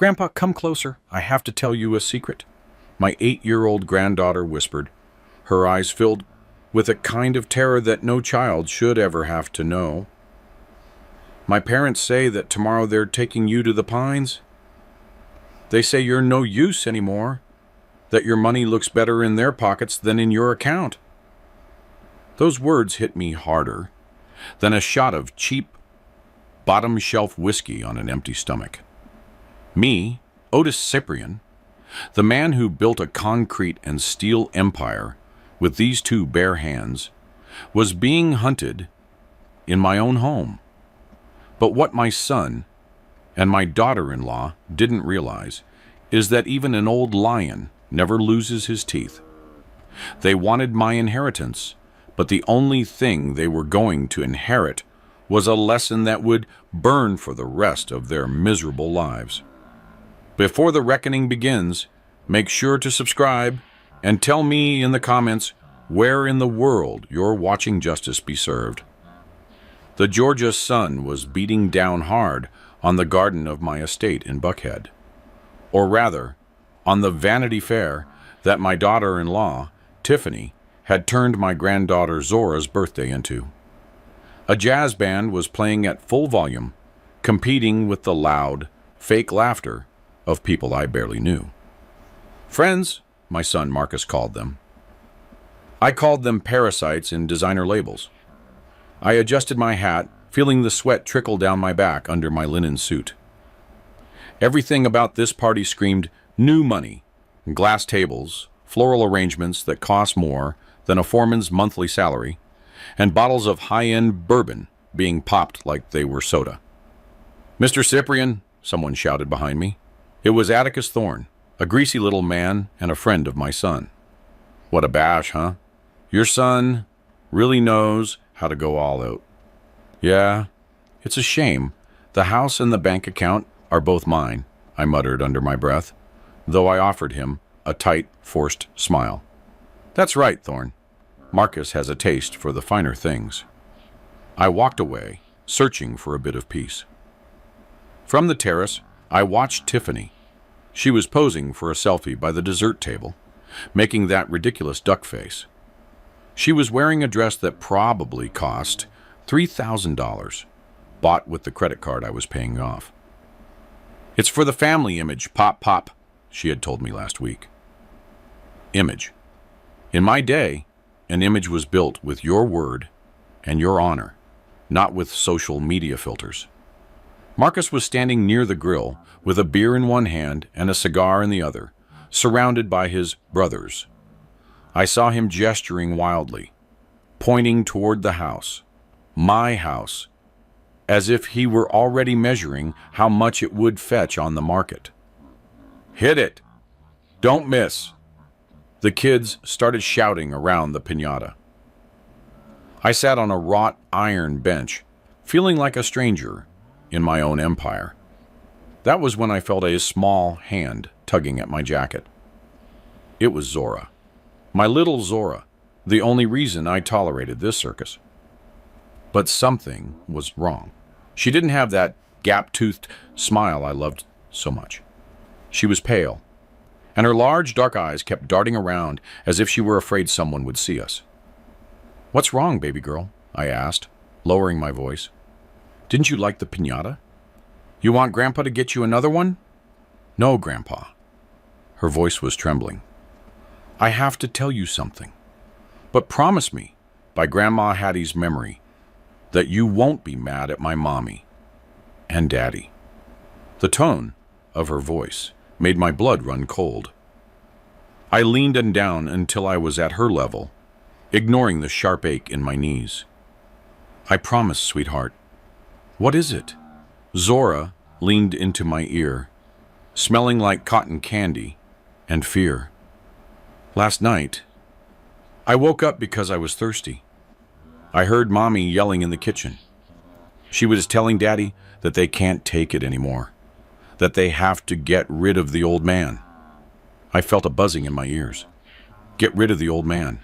Grandpa, come closer. I have to tell you a secret. My 8-year-old granddaughter whispered, her eyes filled with a kind of terror that no child should ever have to know. My parents say that tomorrow they're taking you to the Pines. They say you're no use anymore, that your money looks better in their pockets than in your account. Those words hit me harder than a shot of cheap, bottom-shelf whiskey on an empty stomach. Me, Otis Cyprian, the man who built a concrete and steel empire with these two bare hands, was being hunted in my own home. But what my son and my daughter-in-law didn't realize is that even an old lion never loses his teeth. They wanted my inheritance, but the only thing they were going to inherit was a lesson that would burn for the rest of their miserable lives. Before the reckoning begins, make sure to subscribe and tell me in the comments where in the world you're watching justice be served. The Georgia sun was beating down hard on the garden of my estate in Buckhead, or rather, on the Vanity Fair that my daughter-in-law, Tiffany, had turned my granddaughter Zora's birthday into. A jazz band was playing at full volume, competing with the loud, fake laughter of people I barely knew. Friends, my son Marcus called them. I called them parasites in designer labels. I adjusted my hat, feeling the sweat trickle down my back under my linen suit. Everything about this party screamed new money, glass tables, floral arrangements that cost more than a foreman's monthly salary, and bottles of high-end bourbon being popped like they were soda. "Mr. Cyprian," someone shouted behind me. It was Atticus Thorne, a greasy little man and a friend of my son. "What a bash, huh? Your son really knows how to go all out." "Yeah, it's a shame. The house and the bank account are both mine," I muttered under my breath, though I offered him a tight, forced smile. "That's right, Thorne. Marcus has a taste for the finer things." I walked away, searching for a bit of peace. From the terrace, I watched Tiffany. She was posing for a selfie by the dessert table, making that ridiculous duck face. She was wearing a dress that probably cost $3,000, bought with the credit card I was paying off. "It's for the family image, Pop Pop," she had told me last week. Image. In my day, an image was built with your word and your honor, not with social media filters. Marcus was standing near the grill with a beer in one hand and a cigar in the other, surrounded by his brothers. I saw him gesturing wildly, pointing toward the house, my house, as if he were already measuring how much it would fetch on the market. "Hit it! Don't miss!" The kids started shouting around the piñata. I sat on a wrought iron bench, feeling like a stranger in my own empire. That was when I felt a small hand tugging at my jacket. It was Zora. My little Zora, the only reason I tolerated this circus. But something was wrong. She didn't have that gap-toothed smile I loved so much. She was pale, and her large dark eyes kept darting around as if she were afraid someone would see us. "What's wrong, baby girl?" I asked, lowering my voice. "Didn't you like the piñata? You want Grandpa to get you another one?" "No, Grandpa." Her voice was trembling. "I have to tell you something. But promise me, by Grandma Hattie's memory, that you won't be mad at my mommy and Daddy." The tone of her voice made my blood run cold. I leaned down until I was at her level, ignoring the sharp ache in my knees. "I promise, sweetheart." "What is it?" Zora leaned into my ear, smelling like cotton candy and fear. "Last night, I woke up because I was thirsty. I heard Mommy yelling in the kitchen. She was telling Daddy that they can't take it anymore, that they have to get rid of the old man. I felt a buzzing in my ears. Get rid of the old man.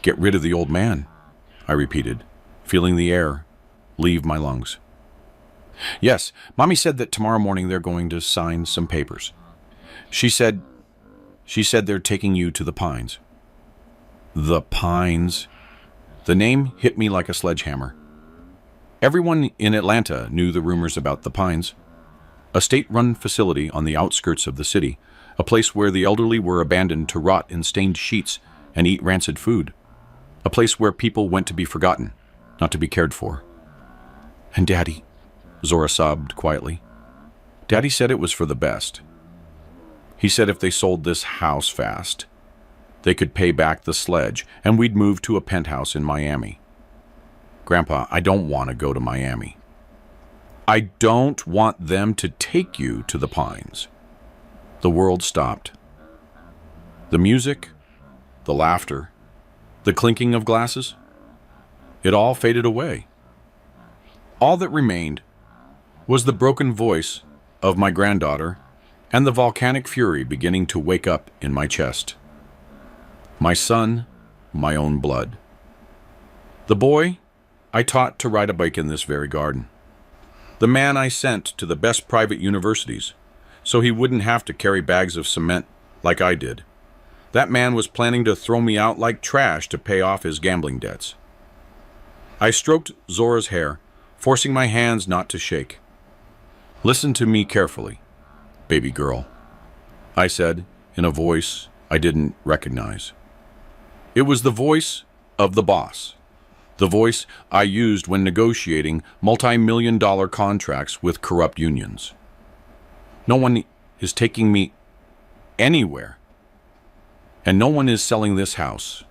Get rid of the old man, I repeated, feeling the air leave my lungs. Yes, Mommy said that tomorrow morning they're going to sign some papers. She said they're taking you to the Pines. The Pines. The name hit me like a sledgehammer. Everyone in Atlanta knew the rumors about the Pines, a state-run facility on the outskirts of the city, a place where the elderly were abandoned to rot in stained sheets and eat rancid food, a place where people went to be forgotten, not to be cared for. And Daddy, Zora sobbed quietly. Daddy said it was for the best. He said if they sold this house fast, they could pay back the sledge and we'd move to a penthouse in Miami. Grandpa, I don't want to go to Miami. I don't want them to take you to the Pines. The world stopped. The music, the laughter, the clinking of glasses, it all faded away. All that remained was the broken voice of my granddaughter and the volcanic fury beginning to wake up in my chest. My son, my own blood. The boy I taught to ride a bike in this very garden. The man I sent to the best private universities so he wouldn't have to carry bags of cement like I did. That man was planning to throw me out like trash to pay off his gambling debts. I stroked Zora's hair, forcing my hands not to shake. Listen to me carefully, baby girl, I said in a voice I didn't recognize. It was the voice of the boss, the voice I used when negotiating multi-million-dollar contracts with corrupt unions. No one is taking me anywhere, and no one is selling this house.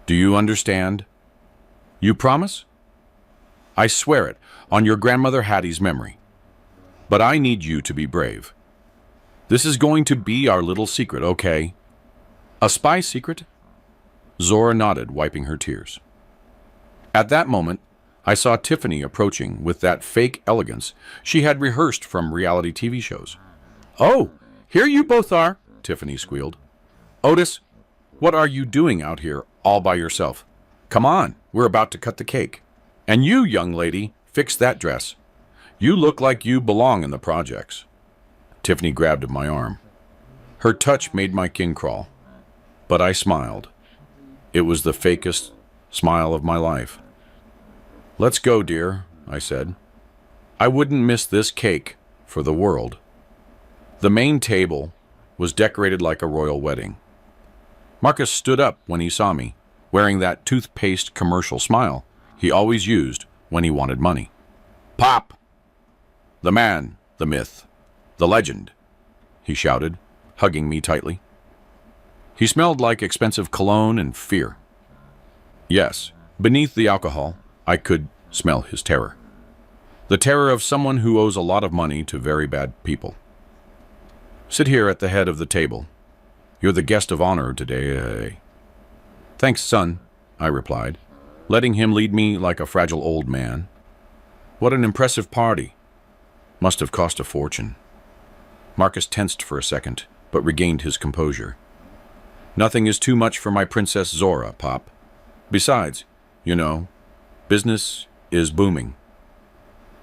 Do you understand? You promise? I swear it on your grandmother Hattie's memory. But I need you to be brave. This is going to be our little secret, okay? A spy secret? Zora nodded, wiping her tears. At that moment, I saw Tiffany approaching with that fake elegance she had rehearsed from reality TV shows. Oh, here you both are, Tiffany squealed. Otis, what are you doing out here all by yourself? Come on, we're about to cut the cake. And you, young lady, fix that dress. You look like you belong in the projects. Tiffany grabbed at my arm. Her touch made my skin crawl, but I smiled. It was the fakest smile of my life. Let's go, dear, I said. I wouldn't miss this cake for the world. The main table was decorated like a royal wedding. Marcus stood up when he saw me, wearing that toothpaste commercial smile he always used when he wanted money. Pop! The man, the myth, the legend, he shouted, hugging me tightly. He smelled like expensive cologne and fear. Yes, beneath the alcohol, I could smell his terror. The terror of someone who owes a lot of money to very bad people. Sit here at the head of the table. You're the guest of honor today. Thanks, son, I replied, letting him lead me like a fragile old man. What an impressive party. Must have cost a fortune. Marcus tensed for a second, but regained his composure. Nothing is too much for my Princess Zora, Pop. Besides, you know, business is booming.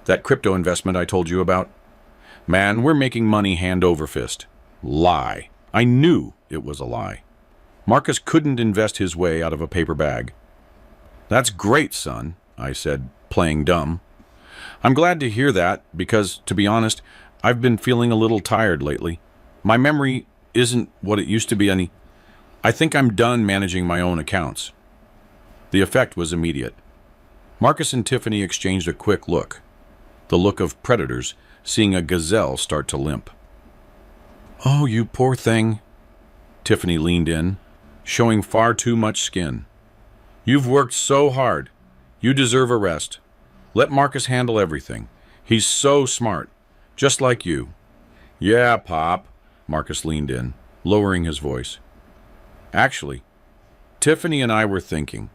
That crypto investment I told you about? Man, we're making money hand over fist. Lie. I knew it was a lie. Marcus couldn't invest his way out of a paper bag. That's great, son, I said, playing dumb. I'm glad to hear that because, to be honest, I've been feeling a little tired lately. My memory isn't what it used to be. I think I'm done managing my own accounts. The effect was immediate. Marcus and Tiffany exchanged a quick look, the look of predators seeing a gazelle start to limp. Oh, you poor thing. Tiffany leaned in, showing far too much skin. You've worked so hard. You deserve a rest. Let Marcus handle everything. He's so smart, just like you. Yeah, Pop, Marcus leaned in, lowering his voice. Actually, Tiffany and I were thinking,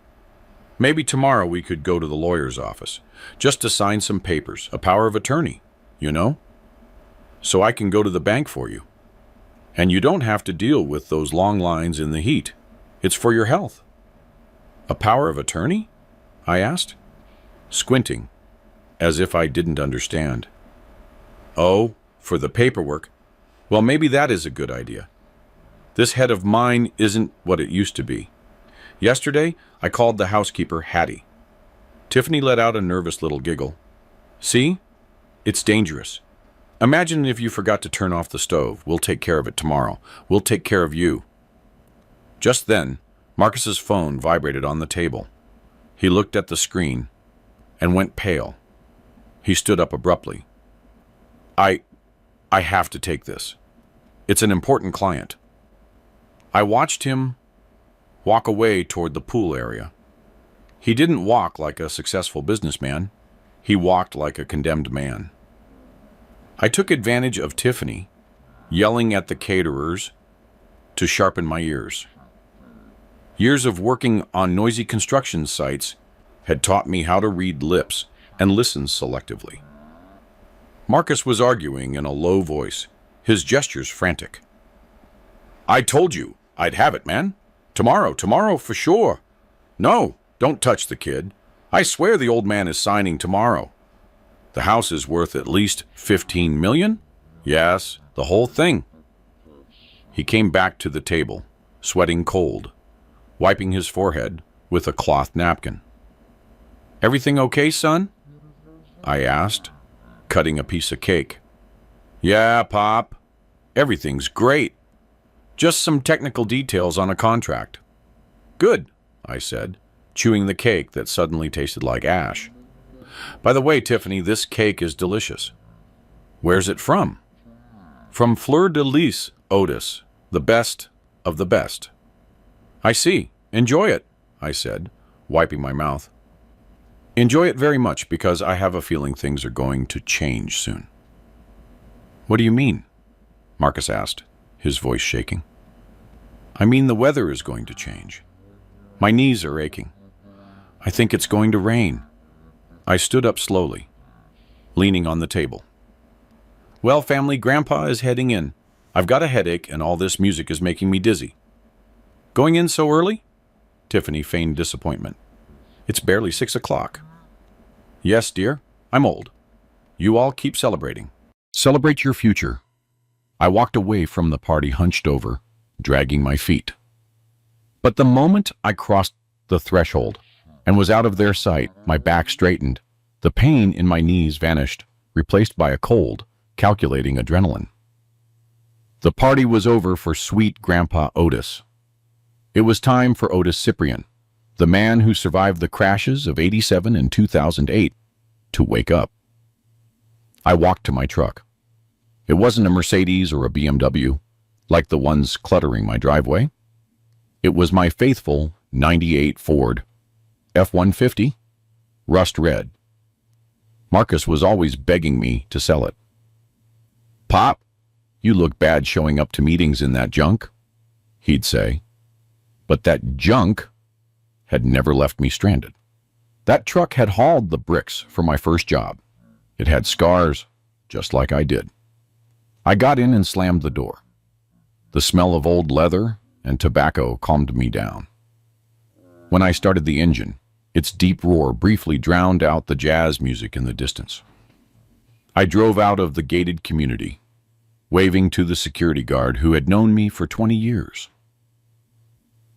maybe tomorrow we could go to the lawyer's office, just to sign some papers, a power of attorney, you know? So I can go to the bank for you. And you don't have to deal with those long lines in the heat. It's for your health. A power of attorney? I asked, squinting as if I didn't understand. Oh, for the paperwork. Well, maybe that is a good idea. This head of mine isn't what it used to be. Yesterday, I called the housekeeper Hattie. Tiffany let out a nervous little giggle. See? It's dangerous. Imagine if you forgot to turn off the stove. We'll take care of it tomorrow. We'll take care of you. Just then, Marcus's phone vibrated on the table. He looked at the screen and went pale. He stood up abruptly. I have to take this. It's an important client. I watched him walk away toward the pool area. He didn't walk like a successful businessman. He walked like a condemned man. I took advantage of Tiffany yelling at the caterers to sharpen my ears. Years of working on noisy construction sites had taught me how to read lips and listen selectively. Marcus was arguing in a low voice, his gestures frantic. I told you I'd have it, man. Tomorrow for sure. No, don't touch the kid. I swear the old man is signing tomorrow. The house is worth at least $15 million? Yes, the whole thing. He came back to the table, sweating cold, wiping his forehead with a cloth napkin. Everything okay, son? I asked, cutting a piece of cake. Yeah, Pop. Everything's great. Just some technical details on a contract. Good, I said, chewing the cake that suddenly tasted like ash. By the way, Tiffany, this cake is delicious. Where's it from? From Fleur de Lis, Otis, the best of the best. I see. Enjoy it, I said, wiping my mouth. Enjoy it very much because I have a feeling things are going to change soon. What do you mean? Marcus asked, his voice shaking. I mean the weather is going to change. My knees are aching. I think it's going to rain. I stood up slowly, leaning on the table. Well, family, Grandpa is heading in. I've got a headache and all this music is making me dizzy. Going in so early? Tiffany feigned disappointment. It's barely 6 o'clock. Yes, dear, I'm old. You all keep celebrating. Celebrate your future. I walked away from the party hunched over, dragging my feet. But the moment I crossed the threshold and was out of their sight, my back straightened. The pain in my knees vanished, replaced by a cold, calculating adrenaline. The party was over for sweet Grandpa Otis. It was time for Otis Cyprian, the man who survived the crashes of '87 and 2008, to wake up. I walked to my truck. It wasn't a Mercedes or a BMW, like the ones cluttering my driveway. It was my faithful '98 Ford F-150, rust red. Marcus was always begging me to sell it. Pop, you look bad showing up to meetings in that junk, he'd say. But that junk had never left me stranded. That truck had hauled the bricks for my first job. It had scars, just like I did. I got in and slammed the door. The smell of old leather and tobacco calmed me down. When I started the engine, its deep roar briefly drowned out the jazz music in the distance. I drove out of the gated community, waving to the security guard who had known me for 20 years.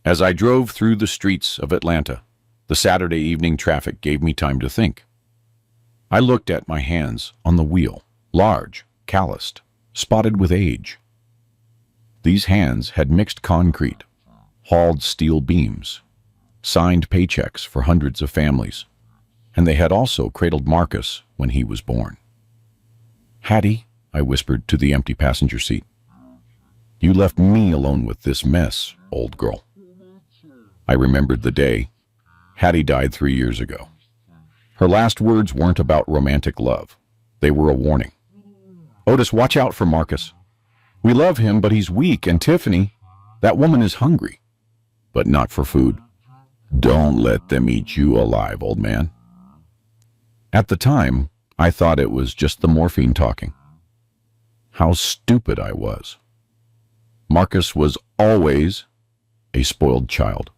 As I drove through the streets of Atlanta, the Saturday evening traffic gave me time to think. I looked at my hands on the wheel, large, calloused, spotted with age. These hands had mixed concrete, hauled steel beams, signed paychecks for hundreds of families, and they had also cradled Marcus when he was born. Hattie, I whispered to the empty passenger seat, you left me alone with this mess, old girl. I remembered the day. Hattie died 3 years ago. Her last words weren't about romantic love. They were a warning. Otis, watch out for Marcus. We love him, but he's weak, and Tiffany, that woman is hungry, but not for food. Don't let them eat you alive, old man. At the time, I thought it was just the morphine talking. How stupid I was. Marcus was always a spoiled child.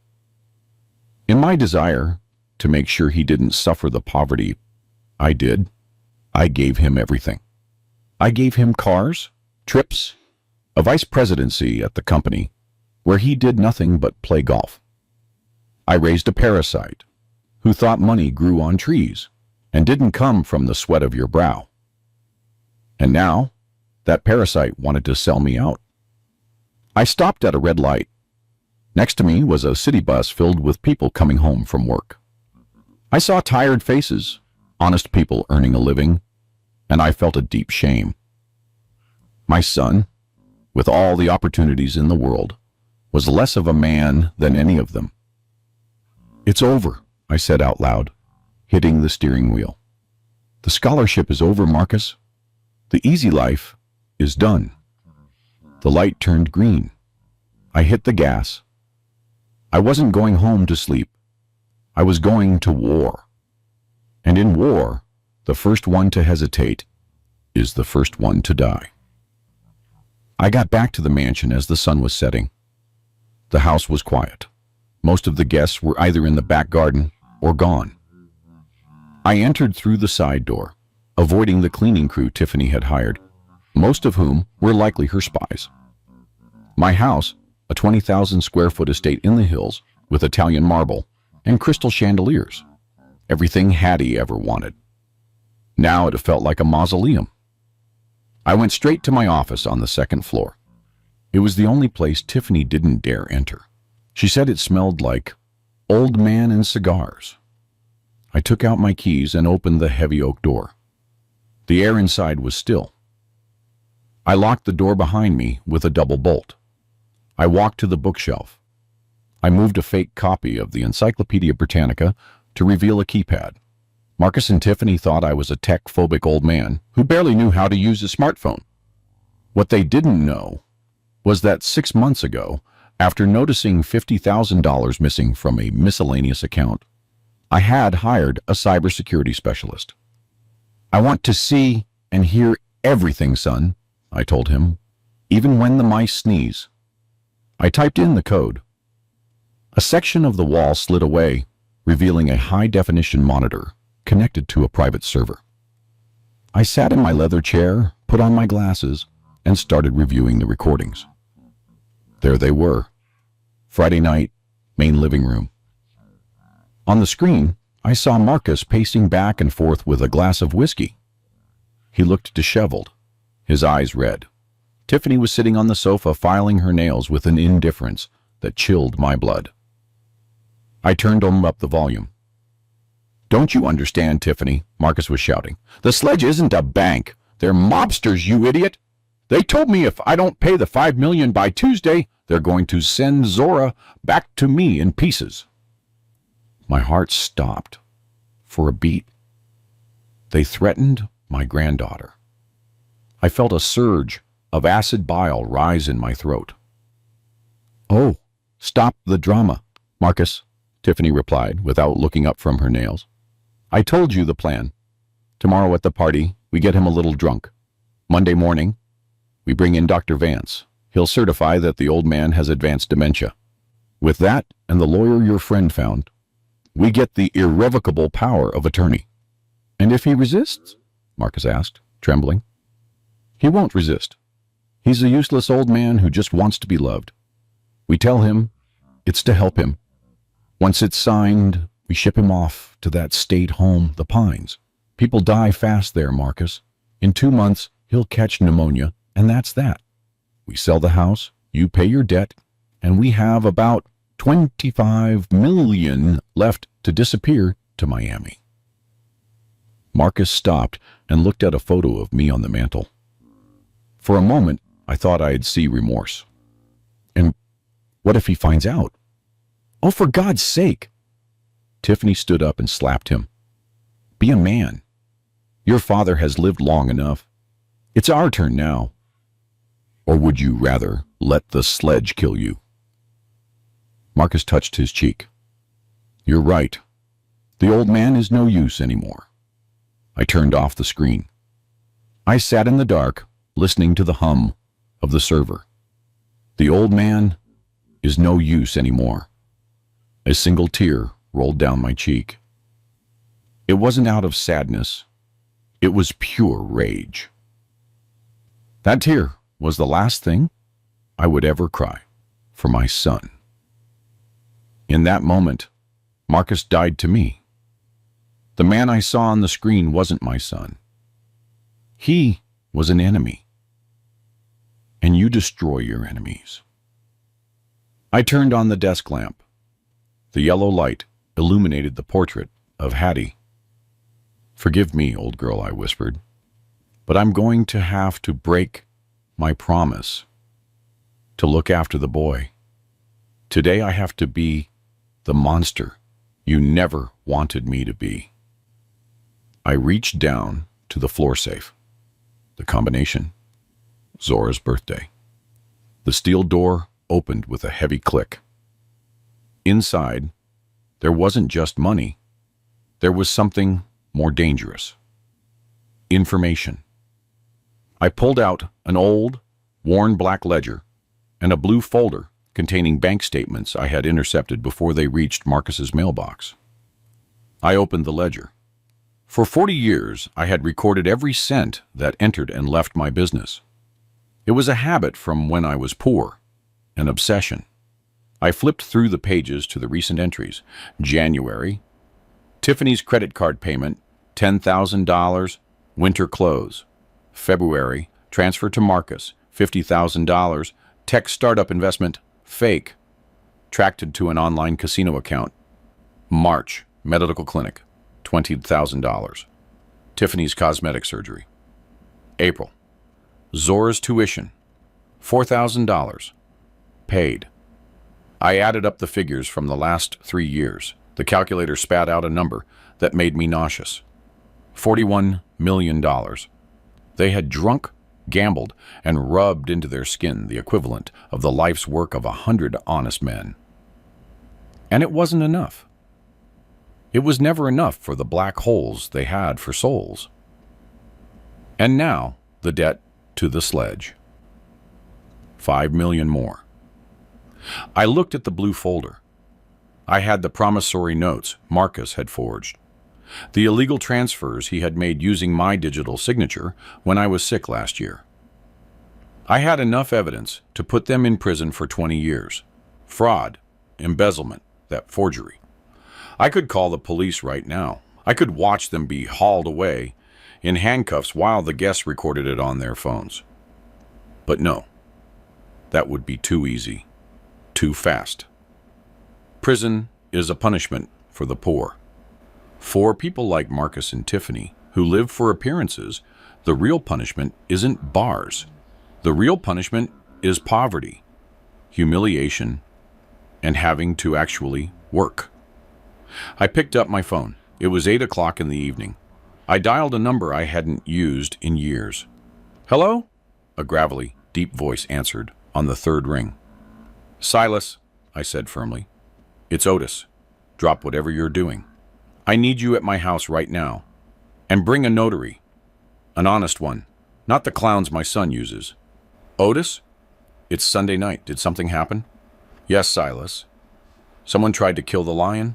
In my desire to make sure he didn't suffer the poverty I did, I gave him everything. I gave him cars, trips, a vice presidency at the company, where he did nothing but play golf. I raised a parasite who thought money grew on trees and didn't come from the sweat of your brow. And now, that parasite wanted to sell me out. I stopped at a red light. Next to me was a city bus filled with people coming home from work. I saw tired faces, honest people earning a living, and I felt a deep shame. My son, with all the opportunities in the world, was less of a man than any of them. "It's over," I said out loud, hitting the steering wheel. "The scholarship is over, Marcus. The easy life is done." The light turned green. I hit the gas. I wasn't going home to sleep. I was going to war. And in war, the first one to hesitate is the first one to die. I got back to the mansion as the sun was setting. The house was quiet. Most of the guests were either in the back garden or gone. I entered through the side door, avoiding the cleaning crew Tiffany had hired, most of whom were likely her spies. My house, a 20,000 square foot estate in the hills with Italian marble and crystal chandeliers, everything Hattie ever wanted. Now it felt like a mausoleum. I went straight to my office on the second floor. It was the only place Tiffany didn't dare enter. She said it smelled like old man and cigars. I took out my keys and opened the heavy oak door. The air inside was still. I locked the door behind me with a double bolt. I walked to the bookshelf. I moved a fake copy of the Encyclopedia Britannica to reveal a keypad. Marcus and Tiffany thought I was a tech-phobic old man who barely knew how to use a smartphone. What they didn't know was that 6 months ago, after noticing $50,000 missing from a miscellaneous account, I had hired a cybersecurity specialist. "I want to see and hear everything, son," I told him, "even when the mice sneeze." I typed in the code. A section of the wall slid away, revealing a high-definition monitor connected to a private server. I sat in my leather chair, put on my glasses, and started reviewing the recordings. There they were. Friday night, main living room. On the screen, I saw Marcus pacing back and forth with a glass of whiskey. He looked disheveled, his eyes red. Tiffany was sitting on the sofa filing her nails with an indifference that chilled my blood. I turned up the volume. "Don't you understand, Tiffany?" Marcus was shouting. "The Sledge isn't a bank. They're mobsters, you idiot. They told me if I don't pay the $5 million by Tuesday, they're going to send Zora back to me in pieces." My heart stopped for a beat. They threatened my granddaughter. I felt a surge of acid bile rise in my throat. "Oh, stop the drama, Marcus," Tiffany replied without looking up from her nails. "I told you the plan. Tomorrow at the party, we get him a little drunk. Monday morning, we bring in Dr. Vance. He'll certify that the old man has advanced dementia. With that and the lawyer your friend found, we get the irrevocable power of attorney." "And if he resists?" Marcus asked, trembling. "He won't resist. He's a useless old man who just wants to be loved. We tell him it's to help him. Once it's signed, we ship him off to that state home, the Pines. People die fast there, Marcus. In 2 months, he'll catch pneumonia, and that's that. We sell the house, you pay your debt, and we have about 25 million left to disappear to Miami." Marcus stopped and looked at a photo of me on the mantel. For a moment, I thought I'd see remorse. "And what if he finds out?" "Oh, for God's sake!" Tiffany stood up and slapped him. "Be a man. Your father has lived long enough. It's our turn now. Or would you rather let the Sledge kill you?" Marcus touched his cheek. "You're right. The old man is no use anymore." I turned off the screen. I sat in the dark, listening to the hum of the server. The old man is no use anymore. A single tear rolled down my cheek. It wasn't out of sadness. It was pure rage. That tear was the last thing I would ever cry for my son. In that moment, Marcus died to me. The man I saw on the screen wasn't my son. He was an enemy. And you destroy your enemies. I turned on the desk lamp. The yellow light illuminated the portrait of Hattie. "Forgive me, old girl," I whispered, "but I'm going to have to break my promise to look after the boy. Today I have to be the monster you never wanted me to be." I reached down to the floor safe. The combination: Zora's birthday. The steel door opened with a heavy click. Inside, there wasn't just money. There was something more dangerous. Information. I pulled out an old, worn black ledger and a blue folder containing bank statements I had intercepted before they reached Marcus's mailbox. I opened the ledger. For 40 years, I had recorded every cent that entered and left my business. It was a habit from when I was poor, an obsession. I flipped through the pages to the recent entries. January, Tiffany's credit card payment, $10,000, winter clothes. February, transfer to Marcus, $50,000, tech startup investment, fake, tracked to an online casino account. March, medical clinic, $20,000, Tiffany's cosmetic surgery. April, Zora's tuition, $4,000, paid. I added up the figures from the last 3 years. The calculator spat out a number that made me nauseous. $41 million. They had drunk, gambled, and rubbed into their skin the equivalent of the life's work of 100 honest men. And it wasn't enough. It was never enough for the black holes they had for souls. And now, the debt to the sledge. 5 million more. I looked at the blue folder. I had the promissory notes Marcus had forged, the illegal transfers he had made using my digital signature when I was sick last year. I had enough evidence to put them in prison for 20 years. Fraud, embezzlement, that forgery. I could call the police right now. I could watch them be hauled away in handcuffs while the guests recorded it on their phones. But no, that would be too easy, too fast. Prison is a punishment for the poor. For people like Marcus and Tiffany, who live for appearances, the real punishment isn't bars. The real punishment is poverty, humiliation, and having to actually work. I picked up my phone. It was 8 o'clock in the evening. I dialed a number I hadn't used in years. "Hello?" A gravelly, deep voice answered on the third ring. "Silas," I said firmly. "It's Otis. Drop whatever you're doing. I need you at my house right now. And bring a notary. An honest one, not the clowns my son uses." "Otis? It's Sunday night. Did something happen?" "Yes, Silas. Someone tried to kill the lion,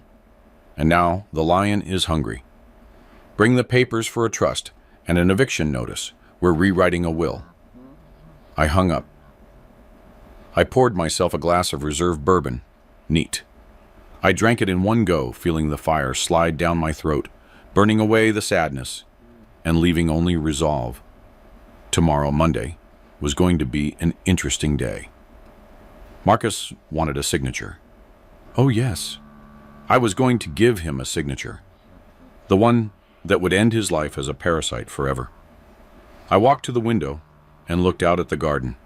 and now the lion is hungry. Bring the papers for a trust and an eviction notice. We're rewriting a will." I hung up. I poured myself a glass of reserve bourbon. Neat. I drank it in one go, feeling the fire slide down my throat, burning away the sadness, and leaving only resolve. Tomorrow, Monday, was going to be an interesting day. Marcus wanted a signature. Oh yes, I was going to give him a signature. The one that would end his life as a parasite forever. I walked to the window and looked out at the garden,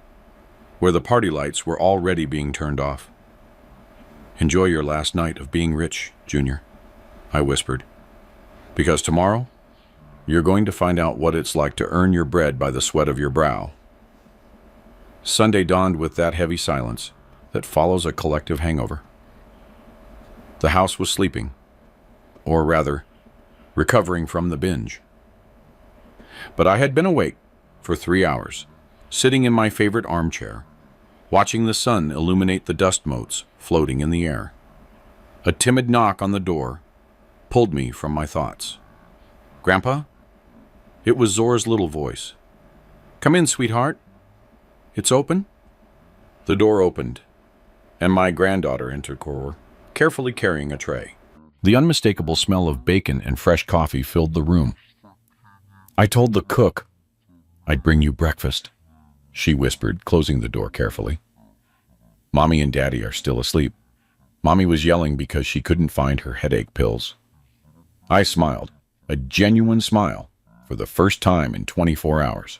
where the party lights were already being turned off. "Enjoy your last night of being rich, Junior," I whispered, "because tomorrow you're going to find out what it's like to earn your bread by the sweat of your brow." Sunday dawned with that heavy silence that follows a collective hangover. The house was sleeping, or rather, recovering from the binge. But I had been awake for 3 hours, sitting in my favorite armchair, watching the sun illuminate the dust motes floating in the air. A timid knock on the door pulled me from my thoughts. "Grandpa?" It was Zora's little voice. "Come in, sweetheart. It's open?" The door opened, and my granddaughter entered, carefully carrying a tray. The unmistakable smell of bacon and fresh coffee filled the room. "I told the cook I'd bring you breakfast," she whispered, closing the door carefully. "Mommy and Daddy are still asleep." Mommy was yelling because she couldn't find her headache pills. I smiled, a genuine smile, for the first time in 24 hours.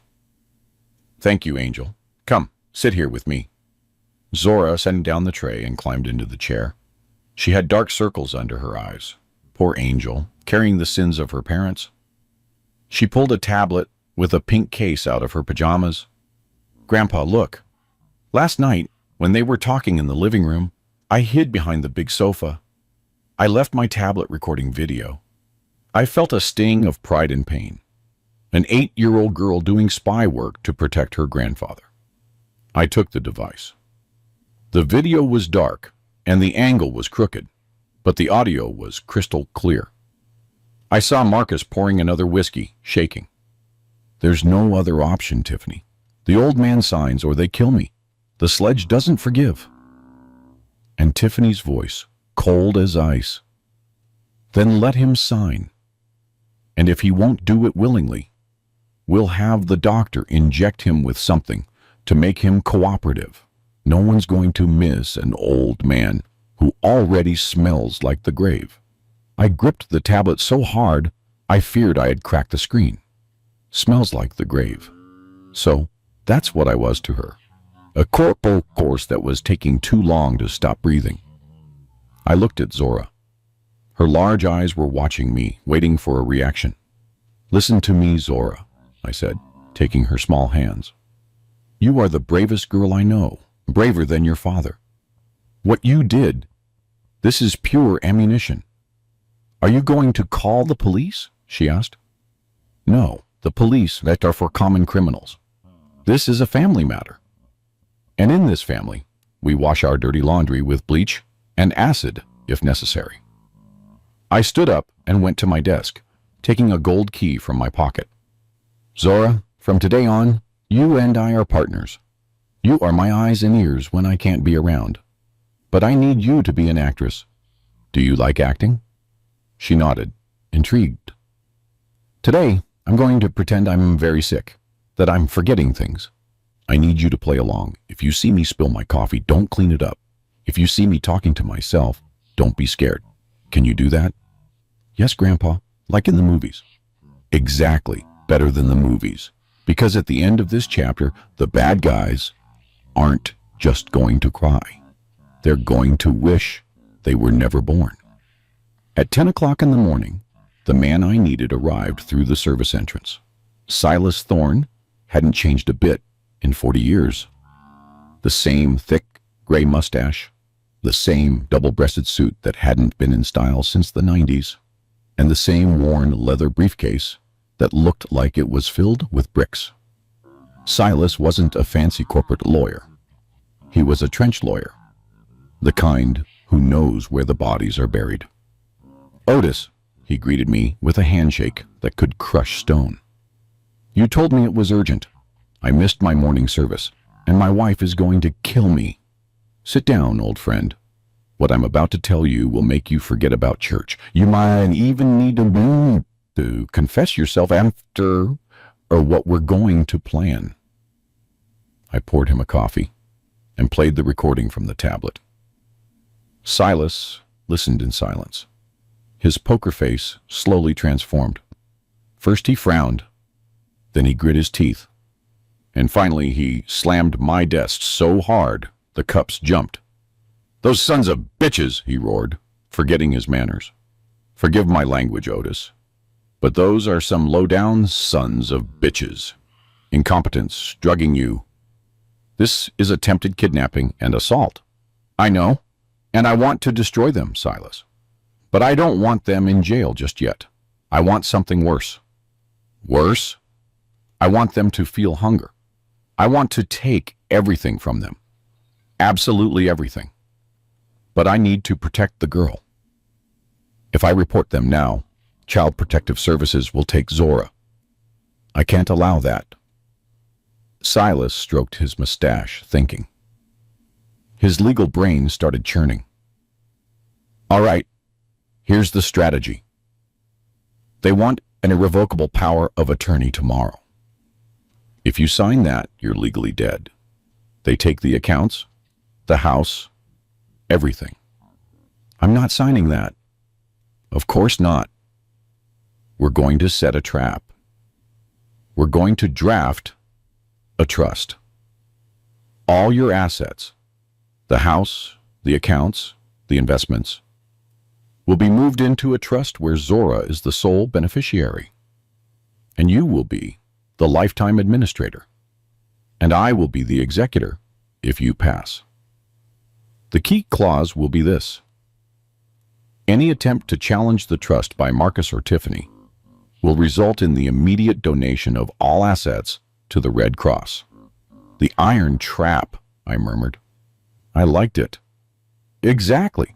"Thank you, Angel. Come, sit here with me." Zora set down the tray and climbed into the chair. She had dark circles under her eyes. Poor Angel, carrying the sins of her parents. She pulled a tablet with a pink case out of her pajamas. "Grandpa, look. Last night, when they were talking in the living room, I hid behind the big sofa. I left my tablet recording video. I felt a sting of pride and pain. An 8-year-old girl doing spy work to protect her grandfather. I took the device. The video was dark, and the angle was crooked, but the audio was crystal clear. I saw Marcus pouring another whiskey, shaking. There's no other option, Tiffany. The old man signs or they kill me. The sledge doesn't forgive." And Tiffany's voice, cold as ice. "Then let him sign. And if he won't do it willingly, we'll have the doctor inject him with something to make him cooperative. No one's going to miss an old man who already smells like the grave." I gripped the tablet so hard, I feared I had cracked the screen. Smells like the grave. So, that's what I was to her. A corporal course that was taking too long to stop breathing. I looked at Zora. Her large eyes were watching me, waiting for a reaction. "Listen to me, Zora," I said, taking her small hands. "You are the bravest girl I know, braver than your father. What you did, this is pure ammunition." "Are you going to call the police?" she asked. "No, the police that are for common criminals. This is a family matter. And in this family, we wash our dirty laundry with bleach and acid if necessary." I stood up and went to my desk, taking a gold key from my pocket. "Zora, from today on, you and I are partners. You are my eyes and ears when I can't be around. But I need you to be an actress. Do you like acting?" She nodded, intrigued. "Today, I'm going to pretend I'm very sick, that I'm forgetting things. I need you to play along. If you see me spill my coffee, don't clean it up. If you see me talking to myself, don't be scared. Can you do that?" "Yes, Grandpa, like in the movies." "Exactly, better than the movies. Because at the end of this chapter, the bad guys aren't just going to cry. They're going to wish they were never born." At 10 o'clock in the morning, the man I needed arrived through the service entrance. Silas Thorne hadn't changed a bit in 40 years. The same thick gray mustache, the same double-breasted suit that hadn't been in style since the 90s, and the same worn leather briefcase that looked like it was filled with bricks. Silas wasn't a fancy corporate lawyer. He was a trench lawyer, the kind who knows where the bodies are buried. "Otis," he greeted me with a handshake that could crush stone. "You told me it was urgent. I missed my morning service, and my wife is going to kill me. Sit down, old friend. What I'm about to tell you will make you forget about church. You might even need to confess yourself after, or what we're going to plan." I poured him a coffee and played the recording from the tablet. Silas listened in silence. His poker face slowly transformed. First he frowned, then he grit his teeth, and finally he slammed my desk so hard the cups jumped. "Those sons of bitches," he roared, forgetting his manners. "Forgive my language, Otis, but those are some low-down sons of bitches. Incompetence, drugging you. This is attempted kidnapping and assault." "I know, and I want to destroy them, Silas. But I don't want them in jail just yet. I want something worse." "Worse?" "I want them to feel hunger. I want to take everything from them. Absolutely everything. But I need to protect the girl. If I report them now, Child Protective Services will take Zora. I can't allow that. Silas stroked his mustache, thinking. His legal brain started churning. All right, here's the strategy. They want an irrevocable power of attorney tomorrow. If you sign that, you're legally dead. They take the accounts, the house, everything. I'm not signing that. Of course not. We're going to set a trap. We're going to draft a trust. All your assets, the house, the accounts, the investments, will be moved into a trust where Zora is the sole beneficiary. And you will be the lifetime administrator. And I will be the executor if you pass. The key clause will be this. Any attempt to challenge the trust by Marcus or Tiffany will result in the immediate donation of all assets to the Red Cross. The iron trap, I murmured. I liked it. Exactly.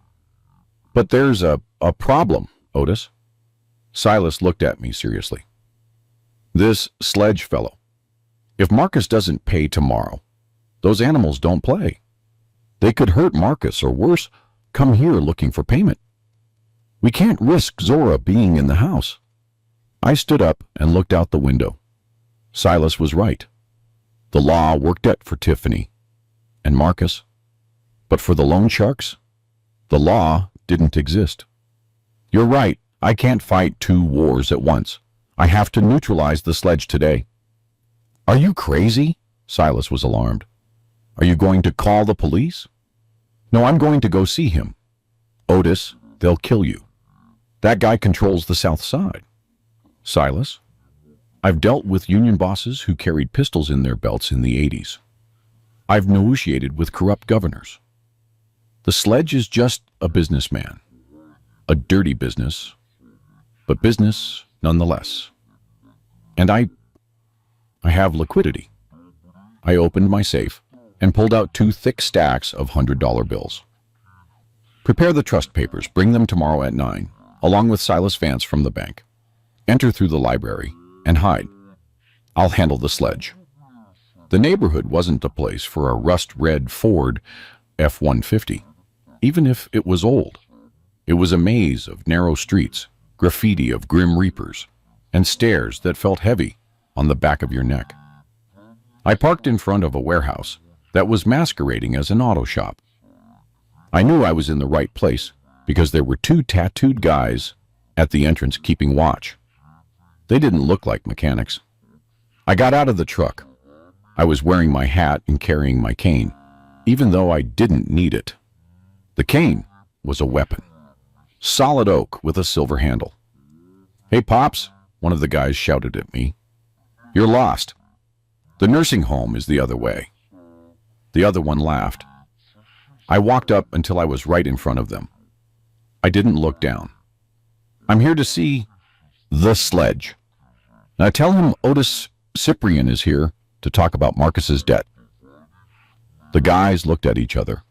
But there's a problem, Otis. Silas looked at me seriously. This Sledge fellow. If Marcus doesn't pay tomorrow, those animals don't play. They could hurt Marcus, or worse, come here looking for payment. We can't risk Zora being in the house. I stood up and looked out the window. Silas was right. The law worked out for Tiffany and Marcus, but for the loan sharks, the law didn't exist. You're right, I can't fight two wars at once. I have to neutralize the Sledge today. Are you crazy? Silas was alarmed. Are you going to call the police? No, I'm going to go see him. Otis, they'll kill you. That guy controls the South Side. Silas, I've dealt with union bosses who carried pistols in their belts in the 80s. I've negotiated with corrupt governors. The Sledge is just a businessman. A dirty business, but business nonetheless. And I have liquidity. I opened my safe and pulled out 2 thick stacks of $100 bills. Prepare the trust papers, bring them tomorrow at 9, along with Silas Vance from the bank. Enter through the library and hide. I'll handle the Sledge. The neighborhood wasn't a place for a rust-red Ford F-150, even if it was old. It was a maze of narrow streets, graffiti of grim reapers, and stairs that felt heavy on the back of your neck. I parked in front of a warehouse that was masquerading as an auto shop. I knew I was in the right place because there were 2 tattooed guys at the entrance keeping watch. They didn't look like mechanics. I got out of the truck. I was wearing my hat and carrying my cane, even though I didn't need it. The cane was a weapon. Solid oak with a silver handle. Hey, Pops, one of the guys shouted at me. You're lost. The nursing home is the other way. The other one laughed. I walked up until I was right in front of them. I didn't look down. I'm here to see the Sledge. Now tell him Otis Cyprian is here to talk about Marcus's debt. The guys looked at each other.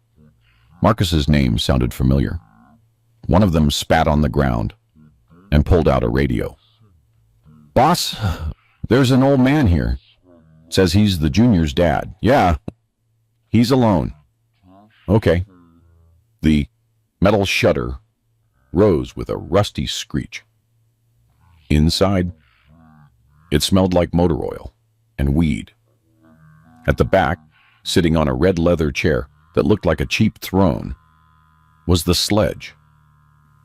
Marcus's name sounded familiar. One of them spat on the ground and pulled out a radio. Boss, there's an old man here. Says he's the junior's dad. Yeah, he's alone. Okay. The metal shutter rose with a rusty screech. Inside, it smelled like motor oil and weed. At the back, sitting on a red leather chair that looked like a cheap throne, was the Sledge.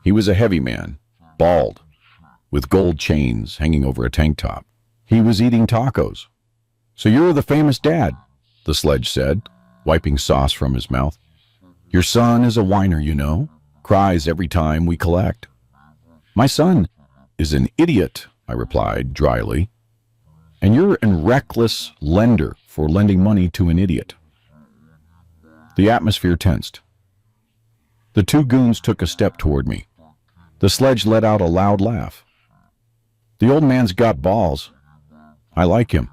He was a heavy man, bald, with gold chains hanging over a tank top. He was eating tacos. So you're the famous dad, the Sledge said, wiping sauce from his mouth. Your son is a whiner, you know, cries every time we collect. My son is an idiot, I replied dryly. And you're a reckless lender for lending money to an idiot. The atmosphere tensed. The 2 goons took a step toward me. The Sledge let out a loud laugh. The old man's got balls. I like him.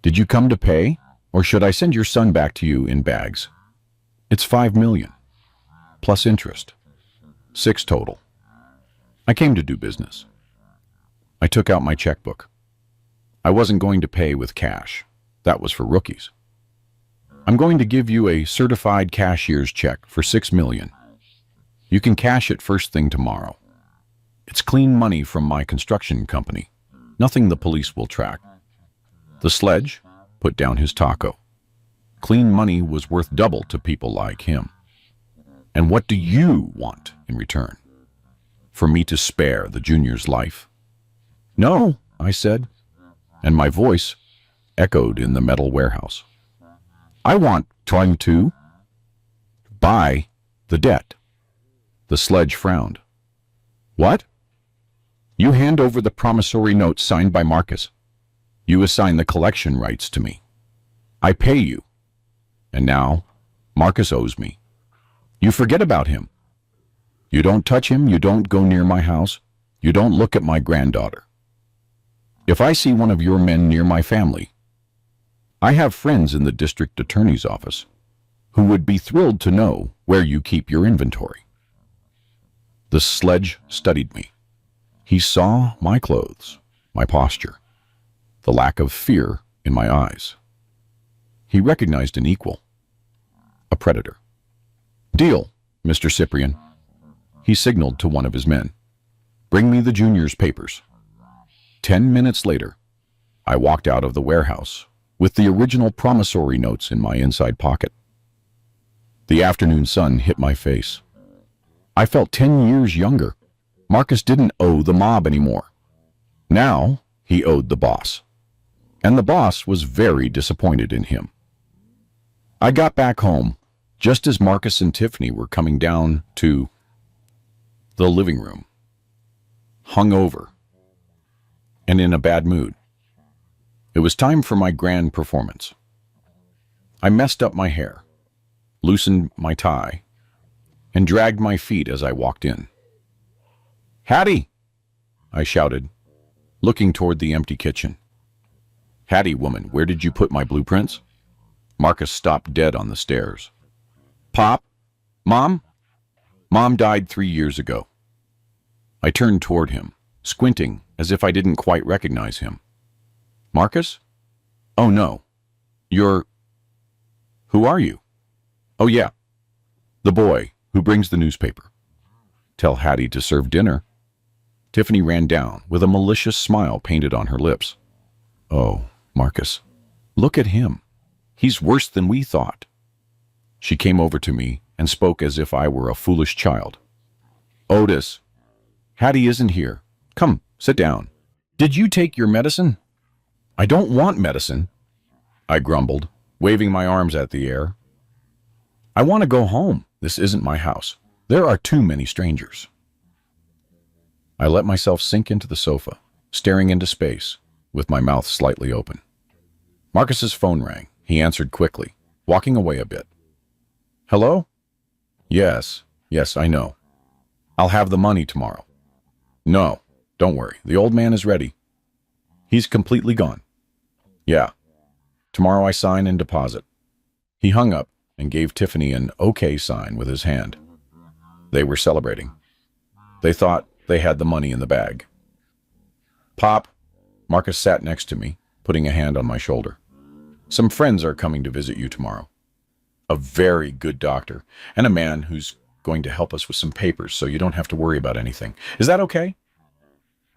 Did you come to pay, or should I send your son back to you in bags? It's $5 million, plus interest. 6 total. I came to do business. I took out my checkbook. I wasn't going to pay with cash. That was for rookies. I'm going to give you a certified cashier's check for $6 million. You can cash it first thing tomorrow. It's clean money from my construction company. Nothing the police will track. The sledge put down his taco. Clean money was worth double to people like him. And what do you want in return? For me to spare the junior's life? No, I said, and my voice echoed in the metal warehouse. I want trying to buy the debt. The sledge frowned. What? You hand over the promissory note signed by Marcus. You assign the collection rights to me. I pay you. And now, Marcus owes me. You forget about him. You don't touch him, you don't go near my house, you don't look at my granddaughter. If I see one of your men near my family, I have friends in the district attorney's office who would be thrilled to know where you keep your inventory. The sledge studied me. He saw my clothes, my posture, the lack of fear in my eyes. He recognized an equal, a predator. Deal, Mr. Cyprian. He signaled to one of his men. Bring me the junior's papers. 10 minutes later, I walked out of the warehouse with the original promissory notes in my inside pocket. The afternoon sun hit my face. I felt 10 years younger. Marcus didn't owe the mob anymore. Now he owed the boss. And the boss was very disappointed in him. I got back home just as Marcus and Tiffany were coming down to the living room, hungover and in a bad mood. It was time for my grand performance. I messed up my hair, loosened my tie, and dragged my feet as I walked in. Hattie, I shouted, looking toward the empty kitchen. Hattie, woman, where did you put my blueprints? Marcus stopped dead on the stairs. Pop? Mom? Mom died 3 years ago. I turned toward him, squinting as if I didn't quite recognize him. Marcus? Oh no. Who are you? Oh yeah. The boy who brings the newspaper. Tell Hattie to serve dinner. Tiffany ran down with a malicious smile painted on her lips. Oh, Marcus, look at him. He's worse than we thought. She came over to me and spoke as if I were a foolish child. Otis, Hattie isn't here. Come, sit down. Did you take your medicine? I don't want medicine, I grumbled, waving my arms at the air. I want to go home. This isn't my house. There are too many strangers. I let myself sink into the sofa, staring into space, with my mouth slightly open. Marcus's phone rang. He answered quickly, walking away a bit. Hello? Yes, I know. I'll have the money tomorrow. No, don't worry. The old man is ready. He's completely gone. Yeah. Tomorrow I sign and deposit. He hung up and gave Tiffany an okay sign with his hand. They were celebrating. They thought they had the money in the bag. Pop, Marcus sat next to me, putting a hand on my shoulder. Some friends are coming to visit you tomorrow. A very good doctor, and a man who's going to help us with some papers so you don't have to worry about anything. Is that okay?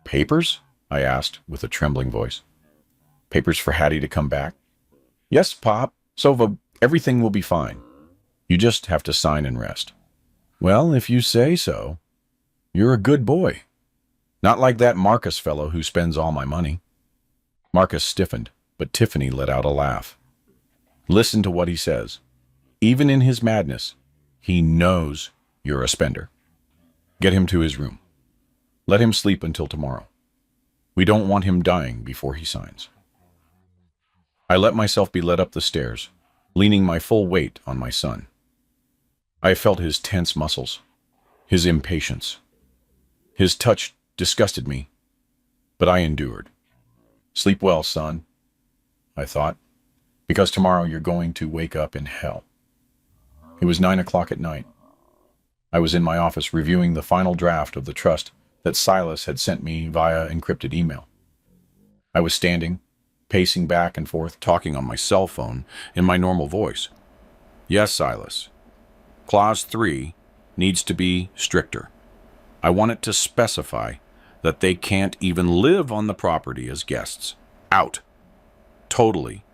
Papers? I asked with a trembling voice. Papers for Hattie to come back? Yes, Pop. Sova, everything will be fine. You just have to sign and rest. Well, if you say so. You're a good boy. Not like that Marcus fellow who spends all my money. Marcus stiffened, but Tiffany let out a laugh. Listen to what he says. Even in his madness, he knows you're a spender. Get him to his room. Let him sleep until tomorrow. We don't want him dying before he signs. I let myself be led up the stairs, leaning my full weight on my son. I felt his tense muscles, his impatience. His touch disgusted me, but I endured. Sleep well, son, I thought, because tomorrow you're going to wake up in hell. It was 9 o'clock at night. I was in my office reviewing the final draft of the trust that Silas had sent me via encrypted email. I was standing, pacing back and forth, talking on my cell phone in my normal voice. Yes, Silas. Clause 3 needs to be stricter. I want it to specify that they can't even live on the property as guests. Out. Totally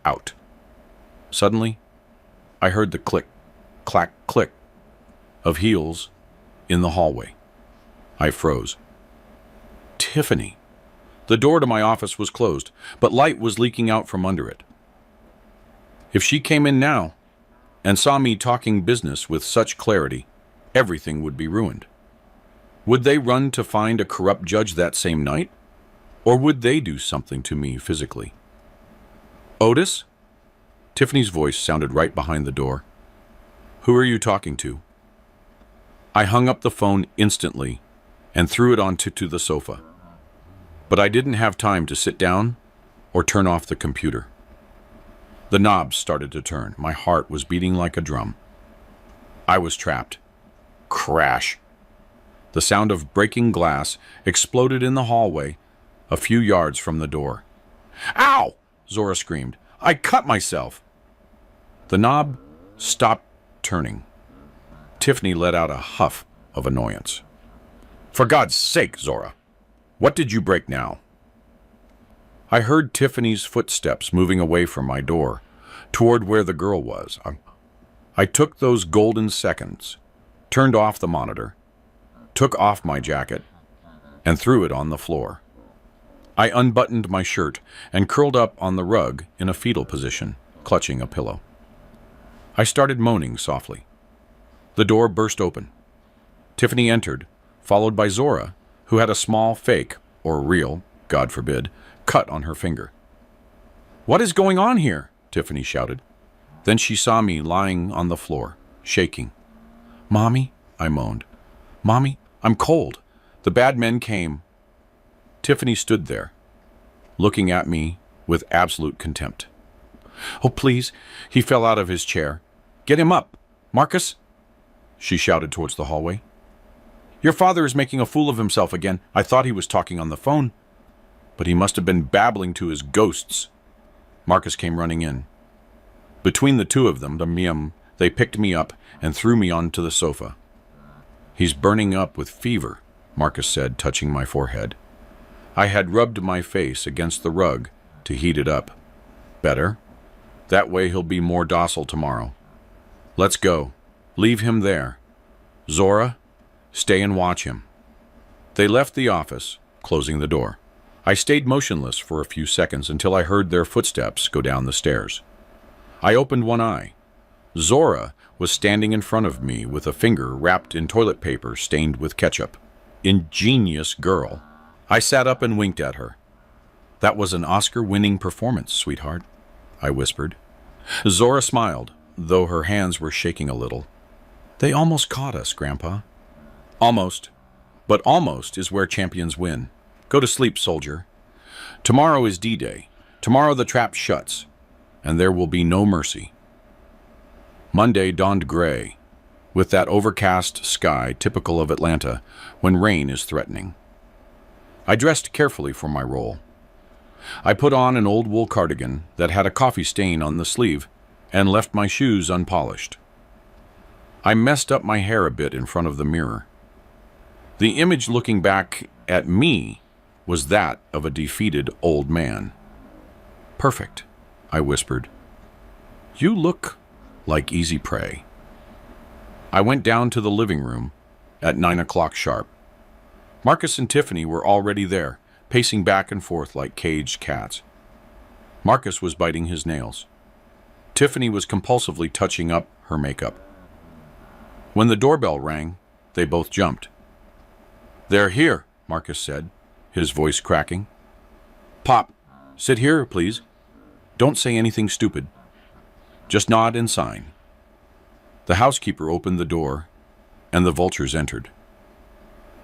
out. Suddenly, I heard the click, clack, click of heels in the hallway. I froze. Tiffany. The door to my office was closed, but light was leaking out from under it. If she came in now and saw me talking business with such clarity, everything would be ruined. Would they run to find a corrupt judge that same night? Or would they do something to me physically? Otis? Tiffany's voice sounded right behind the door. Who are you talking to? I hung up the phone instantly and threw it onto the sofa. But I didn't have time to sit down or turn off the computer. The knobs started to turn. My heart was beating like a drum. I was trapped. Crash. The sound of breaking glass exploded in the hallway a few yards from the door. Ow! Zora screamed. I cut myself. The knob stopped turning. Tiffany let out a huff of annoyance. For God's sake, Zora, what did you break now? I heard Tiffany's footsteps moving away from my door, toward where the girl was. I took those golden seconds, turned off the monitor, took off my jacket, and threw it on the floor. I unbuttoned my shirt and curled up on the rug in a fetal position, clutching a pillow. I started moaning softly. The door burst open. Tiffany entered, followed by Zora, who had a small fake, or real, God forbid, cut on her finger. What is going on here? Tiffany shouted. Then she saw me lying on the floor, shaking. Mommy, I moaned. Mommy, I'm cold. The bad men came. Tiffany stood there, looking at me with absolute contempt. Oh, please, he fell out of his chair. Get him up. Marcus, she shouted towards the hallway. Your father is making a fool of himself again. I thought he was talking on the phone, but he must have been babbling to his ghosts. Marcus came running in. Between the two of them, they picked me up and threw me onto the sofa. He's burning up with fever, Marcus said, touching my forehead. I had rubbed my face against the rug to heat it up. Better. That way he'll be more docile tomorrow. Let's go. Leave him there. Zora, stay and watch him. They left the office, closing the door. I stayed motionless for a few seconds until I heard their footsteps go down the stairs. I opened one eye. Zora was standing in front of me with a finger wrapped in toilet paper stained with ketchup. Ingenious girl. I sat up and winked at her. That was an Oscar-winning performance, sweetheart, I whispered. Zora smiled, though her hands were shaking a little. They almost caught us, Grandpa. Almost. But almost is where champions win. Go to sleep, soldier. Tomorrow is D-Day. Tomorrow the trap shuts, and there will be no mercy. Monday dawned gray, with that overcast sky typical of Atlanta when rain is threatening. I dressed carefully for my role. I put on an old wool cardigan that had a coffee stain on the sleeve and left my shoes unpolished. I messed up my hair a bit in front of the mirror. The image looking back at me was that of a defeated old man. Perfect, I whispered. You look like easy prey. I went down to the living room at 9 o'clock sharp. Marcus and Tiffany were already there, pacing back and forth like caged cats. Marcus was biting his nails. Tiffany was compulsively touching up her makeup. When the doorbell rang, they both jumped. They're here, Marcus said, his voice cracking. Pop, sit here, please. Don't say anything stupid. Just nod and sign. The housekeeper opened the door, and the vultures entered.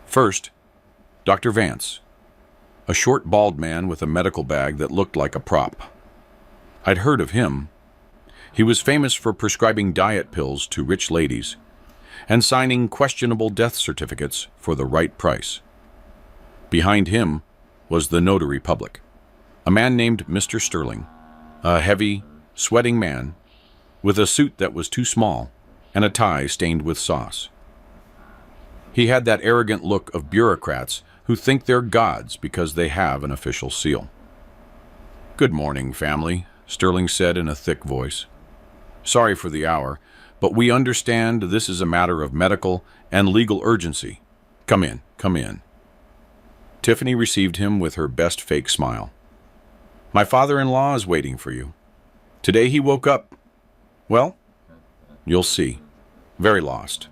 First, Dr. Vance, a short, bald man with a medical bag that looked like a prop. I'd heard of him. He was famous for prescribing diet pills to rich ladies and signing questionable death certificates for the right price. Behind him was the notary public, A man named Mr. Sterling, a heavy, sweating man with a suit that was too small and a tie stained with sauce. He had that arrogant look of bureaucrats who think they're gods because they have an official seal. "Good morning, family," Sterling said in a thick voice. "Sorry for the hour, but we understand this is a matter of medical and legal urgency. Come in, come in." Tiffany received him with her best fake smile. "My father-in-law is waiting for you. Today he woke up, well, you'll see, very lost."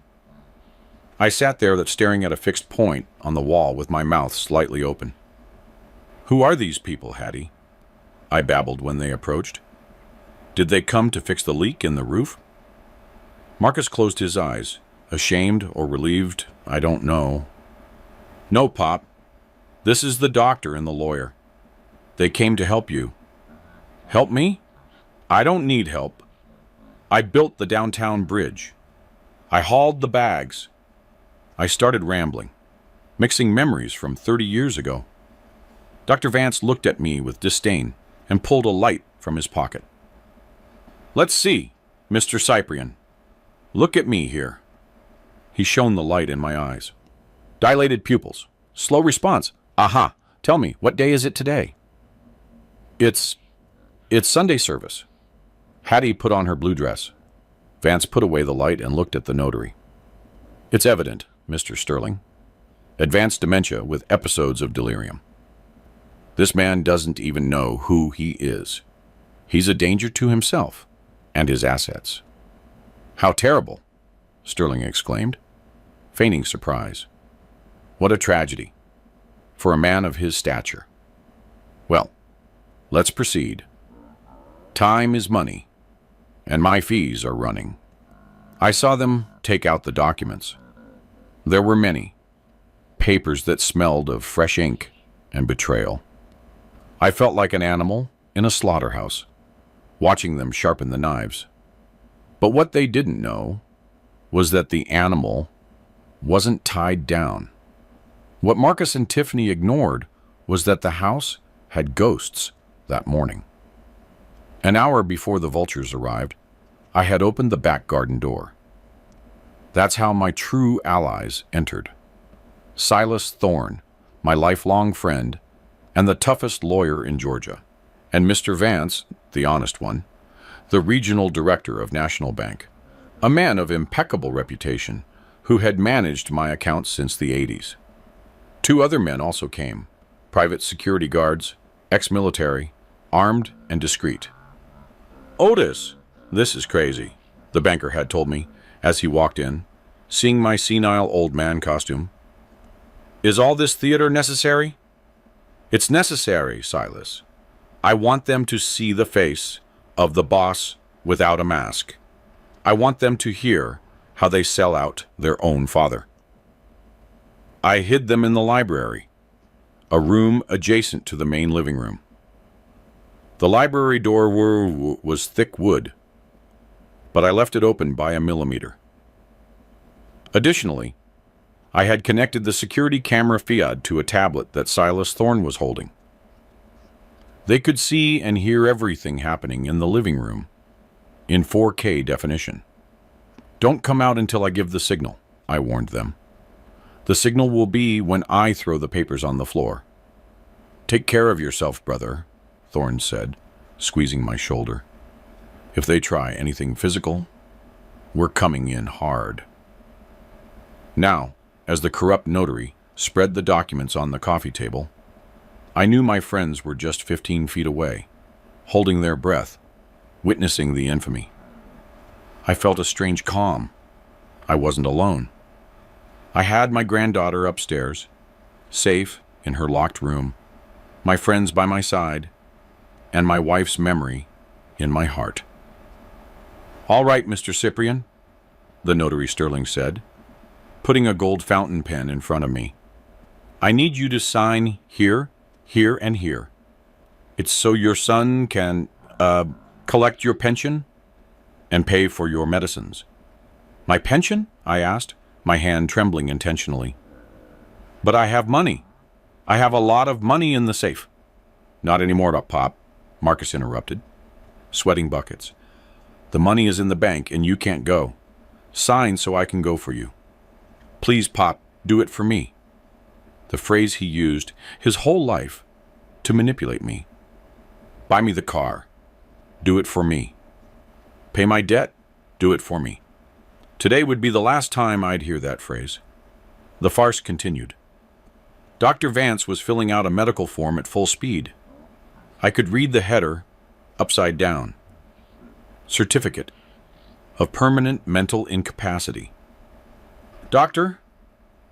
I sat there staring at a fixed point on the wall with my mouth slightly open. "Who are these people, Hattie?" I babbled when they approached. "Did they come to fix the leak in the roof?" Marcus closed his eyes, ashamed or relieved, I don't know. "No, Pop. This is the doctor and the lawyer. They came to help you." "Help me? I don't need help. I built the downtown bridge. I hauled the bags." I started rambling, mixing memories from 30 years ago. Dr. Vance looked at me with disdain and pulled a light from his pocket. "Let's see, Mr. Cyprian. Look at me here." He shone the light in my eyes. Dilated pupils. Slow response. "Aha. Tell me, what day is it today?" It's Sunday service." Hattie put on her blue dress. Vance put away the light and looked at the notary. "It's evident, Mr. Sterling. Advanced dementia with episodes of delirium. This man doesn't even know who he is. He's a danger to himself and his assets." "How terrible!" Sterling exclaimed, feigning surprise. "What a tragedy for a man of his stature. Well, let's proceed. Time is money, and my fees are running." I saw them take out the documents. There were many. Papers that smelled of fresh ink and betrayal. I felt like an animal in a slaughterhouse, watching them sharpen the knives. But what they didn't know was that the animal wasn't tied down. What Marcus and Tiffany ignored was that the house had ghosts that morning. An hour before the vultures arrived, I had opened the back garden door. That's how my true allies entered. Silas Thorne, my lifelong friend, and the toughest lawyer in Georgia, and Mr. Vance, the honest one, the regional director of National Bank, a man of impeccable reputation who had managed my accounts since the 80s. 2 other men also came, private security guards, ex-military, armed and discreet. "Otis, this is crazy," the banker had told me as he walked in, seeing my senile old man costume. "Is all this theater necessary?" "It's necessary, Silas. I want them to see the face of the boss without a mask. I want them to hear how they sell out their own father." I hid them in the library, a room adjacent to the main living room. The library door was thick wood, but I left it open by a millimeter. Additionally, I had connected the security camera feed to a tablet that Silas Thorne was holding. They could see and hear everything happening in the living room in 4K definition. "Don't come out until I give the signal," I warned them. "The signal will be when I throw the papers on the floor." "Take care of yourself, brother," Thorne said, squeezing my shoulder. "If they try anything physical, we're coming in hard." Now, as the corrupt notary spread the documents on the coffee table, I knew my friends were just 15 feet away, holding their breath, witnessing the infamy. I felt a strange calm. I wasn't alone. I had my granddaughter upstairs, safe in her locked room, my friends by my side, and my wife's memory in my heart. "All right, Mr. Cyprian," the notary Sterling said, putting a gold fountain pen in front of me. "I need you to sign here, here, and here. It's so your son can, collect your pension and pay for your medicines." "My pension?" I asked, my hand trembling intentionally. "But I have money. I have a lot of money in the safe." Not anymore, Pop, Marcus interrupted, sweating buckets. The money is in the bank and you can't go. Sign so I can go for you. Please, Pop, do it for me. The phrase he used his whole life to manipulate me. Buy me the car. Do it for me. Pay my debt. Do it for me. Today would be the last time I'd hear that phrase. The farce continued. Dr. Vance was filling out a medical form at full speed. I could read the header upside down. Certificate of permanent mental incapacity. Doctor,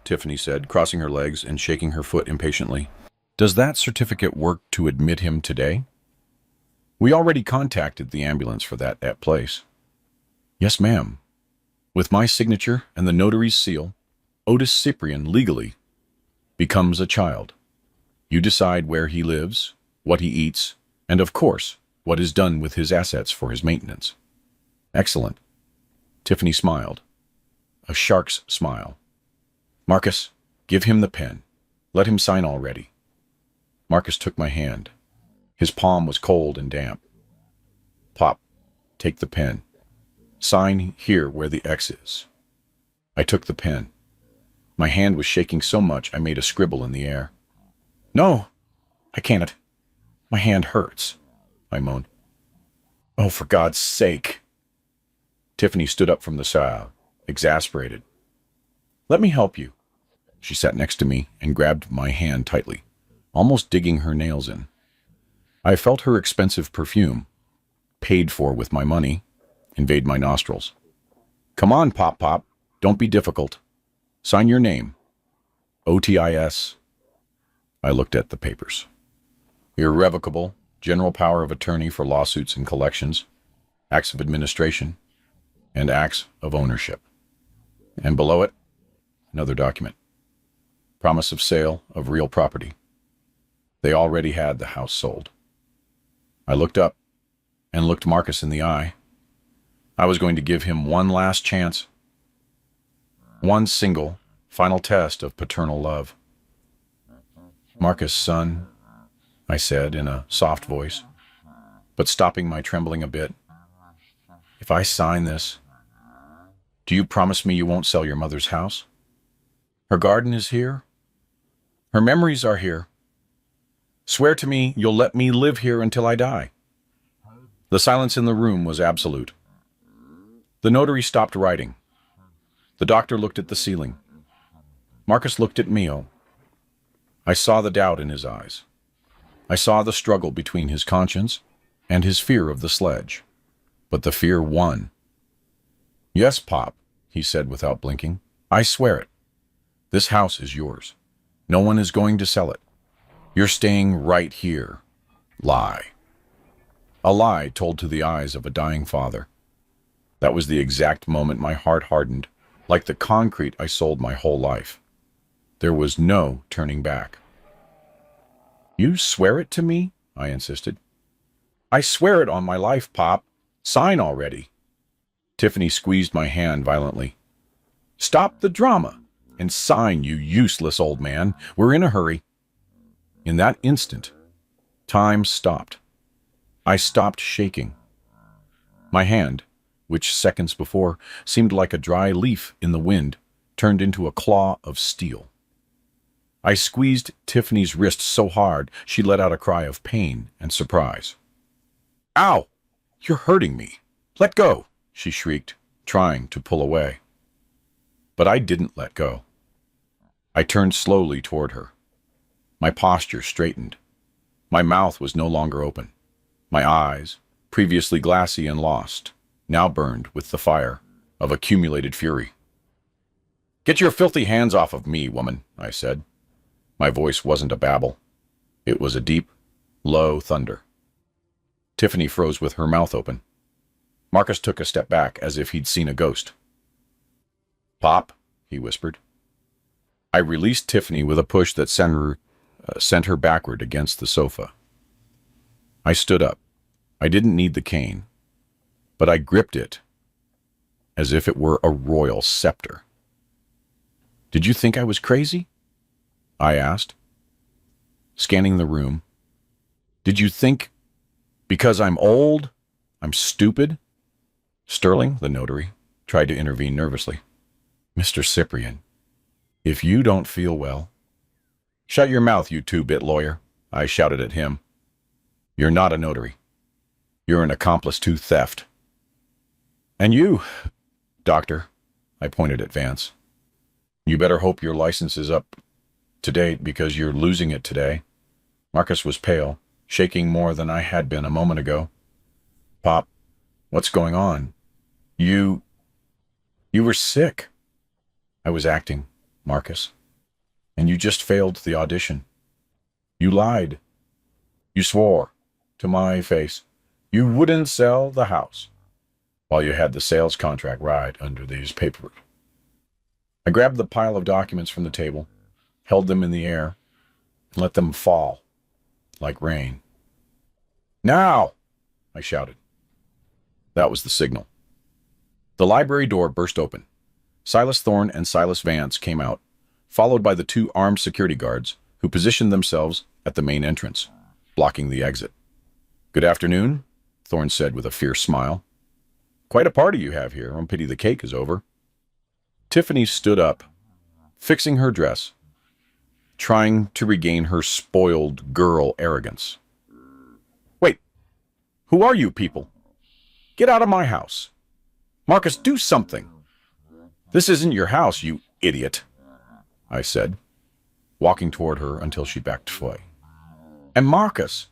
Tiffany said, crossing her legs and shaking her foot impatiently, does that certificate work to admit him today? We already contacted the ambulance for that place. Yes, ma'am. With my signature and the notary's seal, Otis Cyprian legally becomes a child. You decide where he lives, what he eats, and of course, what is done with his assets for his maintenance. Excellent. Tiffany smiled. A shark's smile. Marcus, give him the pen. Let him sign already. Marcus took my hand. His palm was cold and damp. Pop, take the pen. Sign here where the X is. I took the pen. My hand was shaking so much I made a scribble in the air. No, I can't. My hand hurts, I moaned. Oh, for God's sake. Tiffany stood up from the sofa, exasperated. Let me help you. She sat next to me and grabbed my hand tightly, almost digging her nails in. I felt her expensive perfume, paid for with my money, invade my nostrils. Come on, Pop. Don't be difficult. Sign your name. OTIS. I looked at the papers. Irrevocable, general power of attorney for lawsuits and collections, acts of administration, and acts of ownership. And below it, another document. Promise of sale of real property. They already had the house sold. I looked up and looked Marcus in the eye. I was going to give him one last chance. One single, final test of paternal love. Marcus, son, I said in a soft voice, but stopping my trembling a bit. If I sign this, do you promise me you won't sell your mother's house? Her garden is here. Her memories are here. Swear to me you'll let me live here until I die. The silence in the room was absolute. The notary stopped writing. The doctor looked at the ceiling. Marcus looked at Mio. I saw the doubt in his eyes. I saw the struggle between his conscience and his fear of the sledge. But the fear won. Yes, Pop, he said without blinking. I swear it. This house is yours. No one is going to sell it. You're staying right here. Lie. A lie told to the eyes of a dying father. That was the exact moment my heart hardened, like the concrete I sold my whole life. There was no turning back. You swear it to me? I insisted. I swear it on my life, Pop. Sign already. Tiffany squeezed my hand violently. Stop the drama and sign, you useless old man. We're in a hurry. In that instant, time stopped. I stopped shaking. My hand, which seconds before seemed like a dry leaf in the wind, turned into a claw of steel. I squeezed Tiffany's wrist so hard she let out a cry of pain and surprise. Ow! You're hurting me. Let go, she shrieked, trying to pull away. But I didn't let go. I turned slowly toward her. My posture straightened. My mouth was no longer open. My eyes, previously glassy and lost, now burned with the fire of accumulated fury. Get your filthy hands off of me, woman, I said. My voice wasn't a babble. It was a deep, low thunder. Tiffany froze with her mouth open. Marcus took a step back as if he'd seen a ghost. Pop, he whispered. I released Tiffany with a push that sent her backward against the sofa. I stood up. I didn't need the cane, but I gripped it as if it were a royal scepter. Did you think I was crazy? I asked, scanning the room. Did you think because I'm old, I'm stupid? Sterling, the notary, tried to intervene nervously. Mr. Cyprian, if you don't feel well... Shut your mouth, you two-bit lawyer, I shouted at him. You're not a notary. You're an accomplice to theft. And you, doctor, I pointed at Vance. You better hope your license is up to date because you're losing it today. Marcus was pale, shaking more than I had been a moment ago. Pop, what's going on? You were sick. I was acting, Marcus. And you just failed the audition. You lied. You swore to my face you wouldn't sell the house while you had the sales contract right under these papers. I grabbed the pile of documents from the table, held them in the air, and let them fall like rain. Now, I shouted. That was the signal. The library door burst open. Silas Thorne and Silas Vance came out, followed by the two armed security guards who positioned themselves at the main entrance, blocking the exit. Good afternoon, Thorne said with a fierce smile. Quite a party you have here. I pity the cake is over. Tiffany stood up, fixing her dress, trying to regain her spoiled girl arrogance. Wait, who are you people? Get out of my house. Marcus, do something. This isn't your house, you idiot, I said, walking toward her until she backed away. And Marcus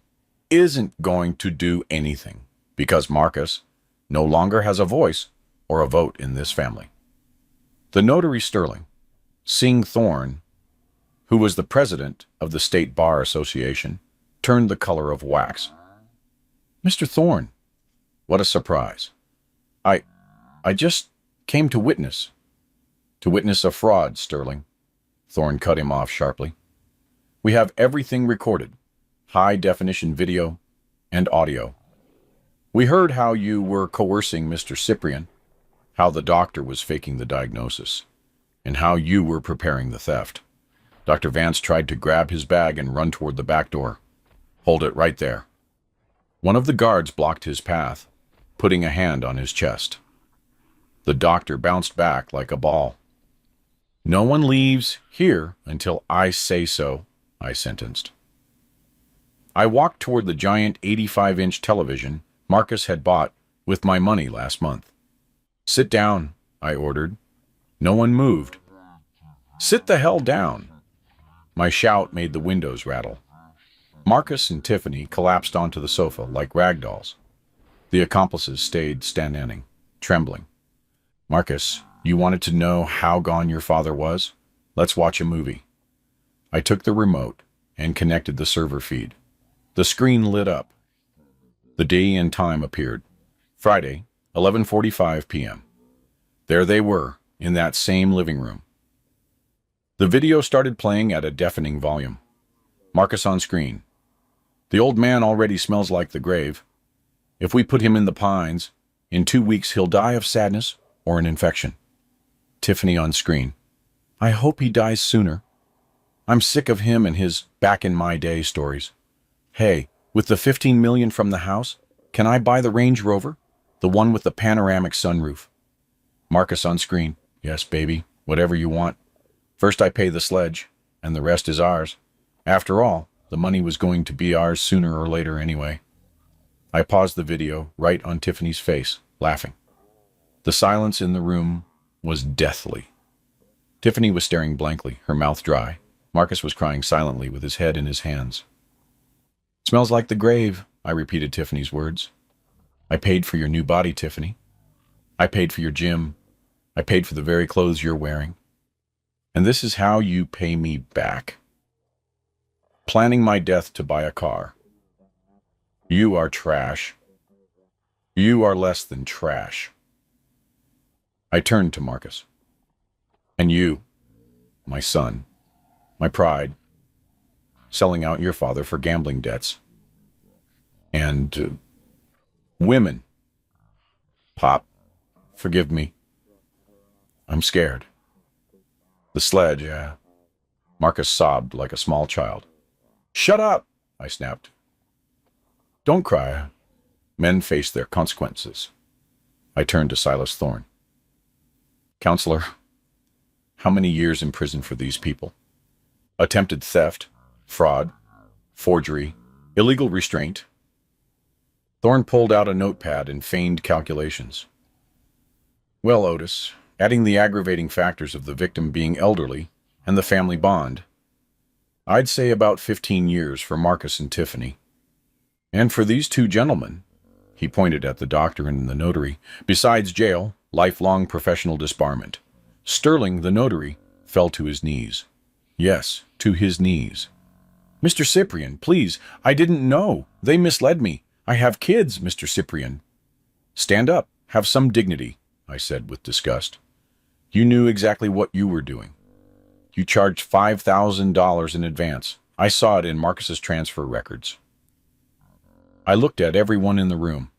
isn't going to do anything because Marcus no longer has a voice or a vote in this family. The notary Sterling, seeing Thorne, who was the president of the State Bar Association, turned the color of wax. Mr. Thorne, what a surprise. I just came to witness a fraud, Sterling. Thorne cut him off sharply. We have everything recorded, high-definition video and audio. We heard how you were coercing Mr. Cyprian, how the doctor was faking the diagnosis, and how you were preparing the theft. Dr. Vance tried to grab his bag and run toward the back door. Hold it right there. One of the guards blocked his path, putting a hand on his chest. The doctor bounced back like a ball. No one leaves here until I say so, I sentenced. I walked toward the giant 85-inch television Marcus had bought with my money last month. Sit down, I ordered. No one moved. Sit the hell down. My shout made the windows rattle. Marcus and Tiffany collapsed onto the sofa like rag dolls. The accomplices stayed standing, trembling. Marcus, you wanted to know how gone your father was? Let's watch a movie. I took the remote and connected the server feed. The screen lit up. The day and time appeared. Friday, 11:45 p.m. There they were, in that same living room. The video started playing at a deafening volume. Marcus on screen. The old man already smells like the grave. If we put him in the pines, in 2 weeks he'll die of sadness or an infection. Tiffany on screen. I hope he dies sooner. I'm sick of him and his back-in-my-day stories. Hey, with the $15 million from the house, can I buy the Range Rover? The one with the panoramic sunroof. Marcus on screen. Yes, baby, whatever you want. First I pay the sledge, and the rest is ours. After all, the money was going to be ours sooner or later anyway. I paused the video right on Tiffany's face, laughing. The silence in the room was deathly. Tiffany was staring blankly, her mouth dry. Marcus was crying silently with his head in his hands. Smells like the grave, I repeated Tiffany's words. I paid for your new body, Tiffany. I paid for your gym. I paid for the very clothes you're wearing. And this is how you pay me back. Planning my death to buy a car. You are trash. You are less than trash. I turned to Marcus. And you, my son, my pride, selling out your father for gambling debts. And women. Pop, forgive me. I'm scared. The sledge, yeah. Marcus sobbed like a small child. Shut up, I snapped. Don't cry. Men face their consequences. I turned to Silas Thorne. Counselor, how many years in prison for these people? Attempted theft, fraud, forgery, illegal restraint. Thorne pulled out a notepad and feigned calculations. Well, Otis, adding the aggravating factors of the victim being elderly and the family bond, I'd say about 15 years for Marcus and Tiffany. And for these two gentlemen, he pointed at the doctor and the notary, besides jail, lifelong professional disbarment. Sterling, the notary, fell to his knees. Yes, to his knees. Mr. Cyprian, please, I didn't know. They misled me. I have kids, Mr. Cyprian. Stand up, have some dignity, I said with disgust. You knew exactly what you were doing. You charged $5,000 in advance. I saw it in Marcus's transfer records. I looked at everyone in the room.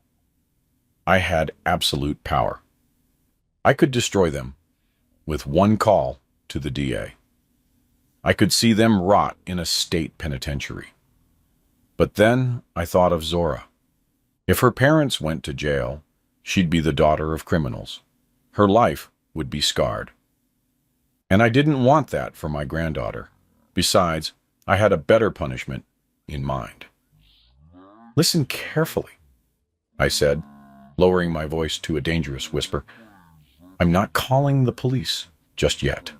I had absolute power. I could destroy them with one call to the DA. I could see them rot in a state penitentiary. But then I thought of Zora. If her parents went to jail, she'd be the daughter of criminals. Her life would be scarred. And I didn't want that for my granddaughter. Besides, I had a better punishment in mind. Listen carefully, I said, lowering my voice to a dangerous whisper. I'm not calling the police just yet.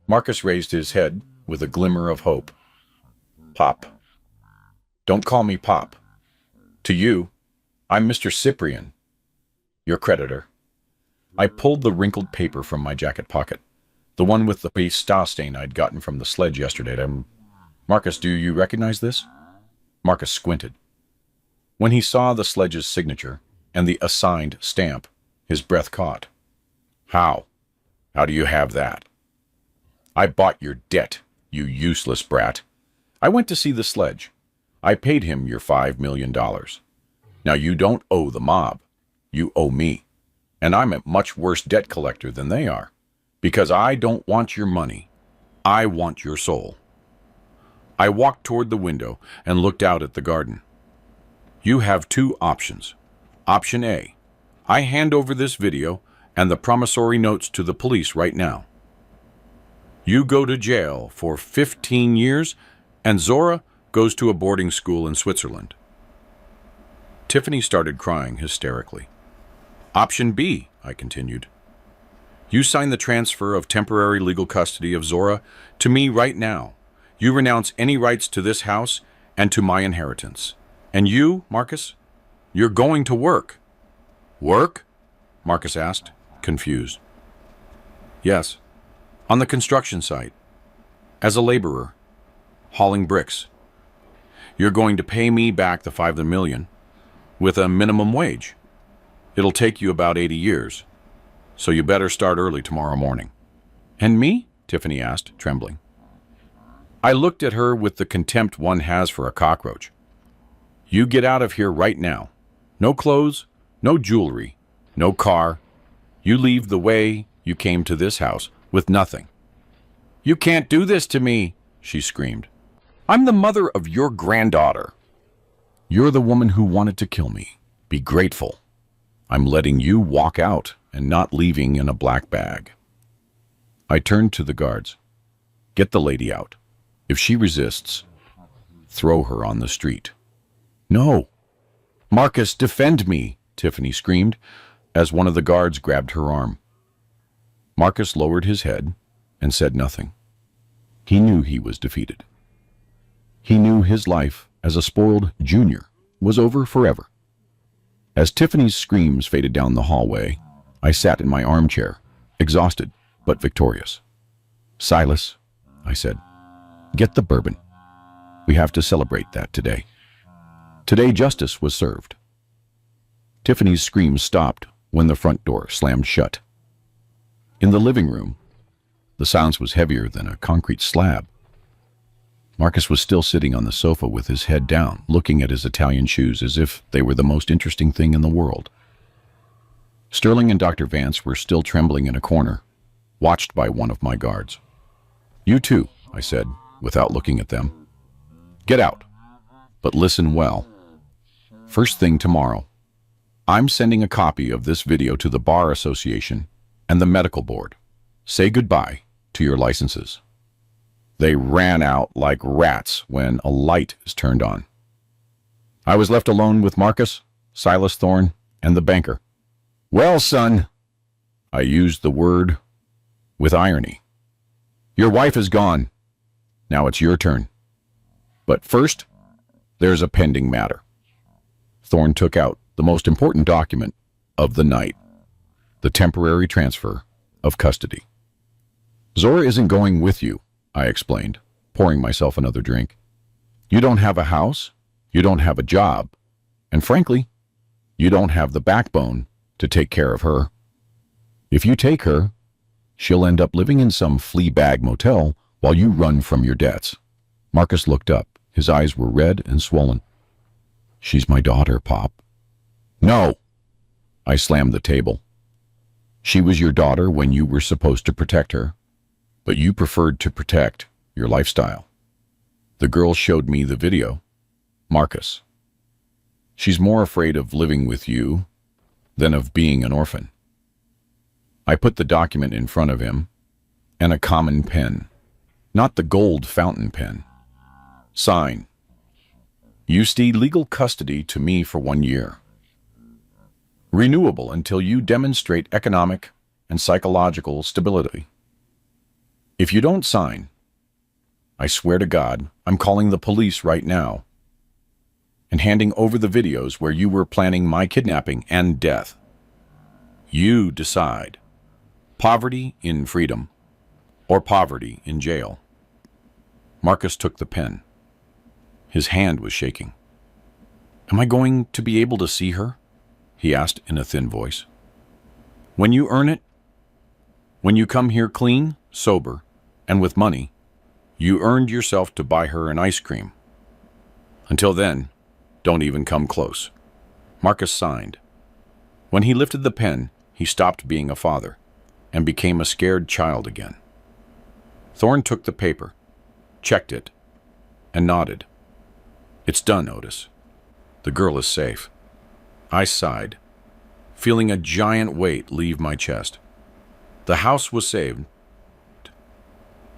Marcus raised his head with a glimmer of hope. Pop. Don't call me Pop. To you, I'm Mr. Cyprian, your creditor. I pulled the wrinkled paper from my jacket pocket, the one with the star stain I'd gotten from the sledge yesterday. Marcus, do you recognize this? Marcus squinted. When he saw the sledge's signature and the assigned stamp, his breath caught. How? How do you have that? I bought your debt, you useless brat. I went to see the sledge. I paid him your $5 million. Now you don't owe the mob. You owe me. And I'm a much worse debt collector than they are. Because I don't want your money. I want your soul. I walked toward the window and looked out at the garden. You have two options. Option A, I hand over this video and the promissory notes to the police right now. You go to jail for 15 years and Zora goes to a boarding school in Switzerland. Tiffany started crying hysterically. Option B, I continued. You sign the transfer of temporary legal custody of Zora to me right now. You renounce any rights to this house and to my inheritance. And you, Marcus, you're going to work. Work? Marcus asked, confused. Yes, on the construction site, as a laborer, hauling bricks. You're going to pay me back the $5 million with a minimum wage. It'll take you about 80 years, so you better start early tomorrow morning. And me? Tiffany asked, trembling. I looked at her with the contempt one has for a cockroach. You get out of here right now. No clothes, no jewelry, no car. You leave the way you came to this house with nothing. You can't do this to me, she screamed. I'm the mother of your granddaughter. You're the woman who wanted to kill me. Be grateful. I'm letting you walk out and not leaving in a black bag. I turned to the guards. Get the lady out. If she resists, throw her on the street. No. Marcus, defend me, Tiffany screamed as one of the guards grabbed her arm. Marcus lowered his head and said nothing. He knew he was defeated. He knew his life as a spoiled junior was over forever. As Tiffany's screams faded down the hallway, I sat in my armchair, exhausted but victorious. Silas, I said, get the bourbon. We have to celebrate that today. Today justice was served. Tiffany's screams stopped when the front door slammed shut. In the living room, the silence was heavier than a concrete slab. Marcus was still sitting on the sofa with his head down, looking at his Italian shoes as if they were the most interesting thing in the world. Sterling and Dr. Vance were still trembling in a corner, watched by one of my guards. You too, I said, without looking at them. Get out, but listen well. First thing tomorrow. I'm sending a copy of this video to the Bar Association and the medical board. Say goodbye to your licenses. They ran out like rats when a light is turned on. I was left alone with Marcus, Silas Thorne, and the banker. Well, son, I used the word with irony. Your wife is gone. Now it's your turn. But first, there's a pending matter. Thorne took out the most important document of the night, the temporary transfer of custody. Zora isn't going with you, I explained, pouring myself another drink. You don't have a house, you don't have a job, and frankly, you don't have the backbone to take care of her. If you take her, she'll end up living in some flea bag motel while you run from your debts. Marcus looked up. His eyes were red and swollen. She's my daughter, Pop. No! I slammed the table. She was your daughter when you were supposed to protect her, but you preferred to protect your lifestyle. The girl showed me the video. Marcus. She's more afraid of living with you than of being an orphan. I put the document in front of him, and a common pen, not the gold fountain pen. Sign. You cede legal custody to me for 1 year. Renewable until you demonstrate economic and psychological stability. If you don't sign, I swear to God, I'm calling the police right now and handing over the videos where you were planning my kidnapping and death. You decide. Poverty in freedom or poverty in jail. Marcus took the pen. His hand was shaking. Am I going to be able to see her? He asked in a thin voice. When you earn it, when you come here clean, sober, and with money, you earned yourself to buy her an ice cream. Until then, don't even come close. Marcus signed. When he lifted the pen, he stopped being a father and became a scared child again. Thorne took the paper, checked it, and nodded. It's done, Otis. The girl is safe. I sighed, feeling a giant weight leave my chest. The house was saved.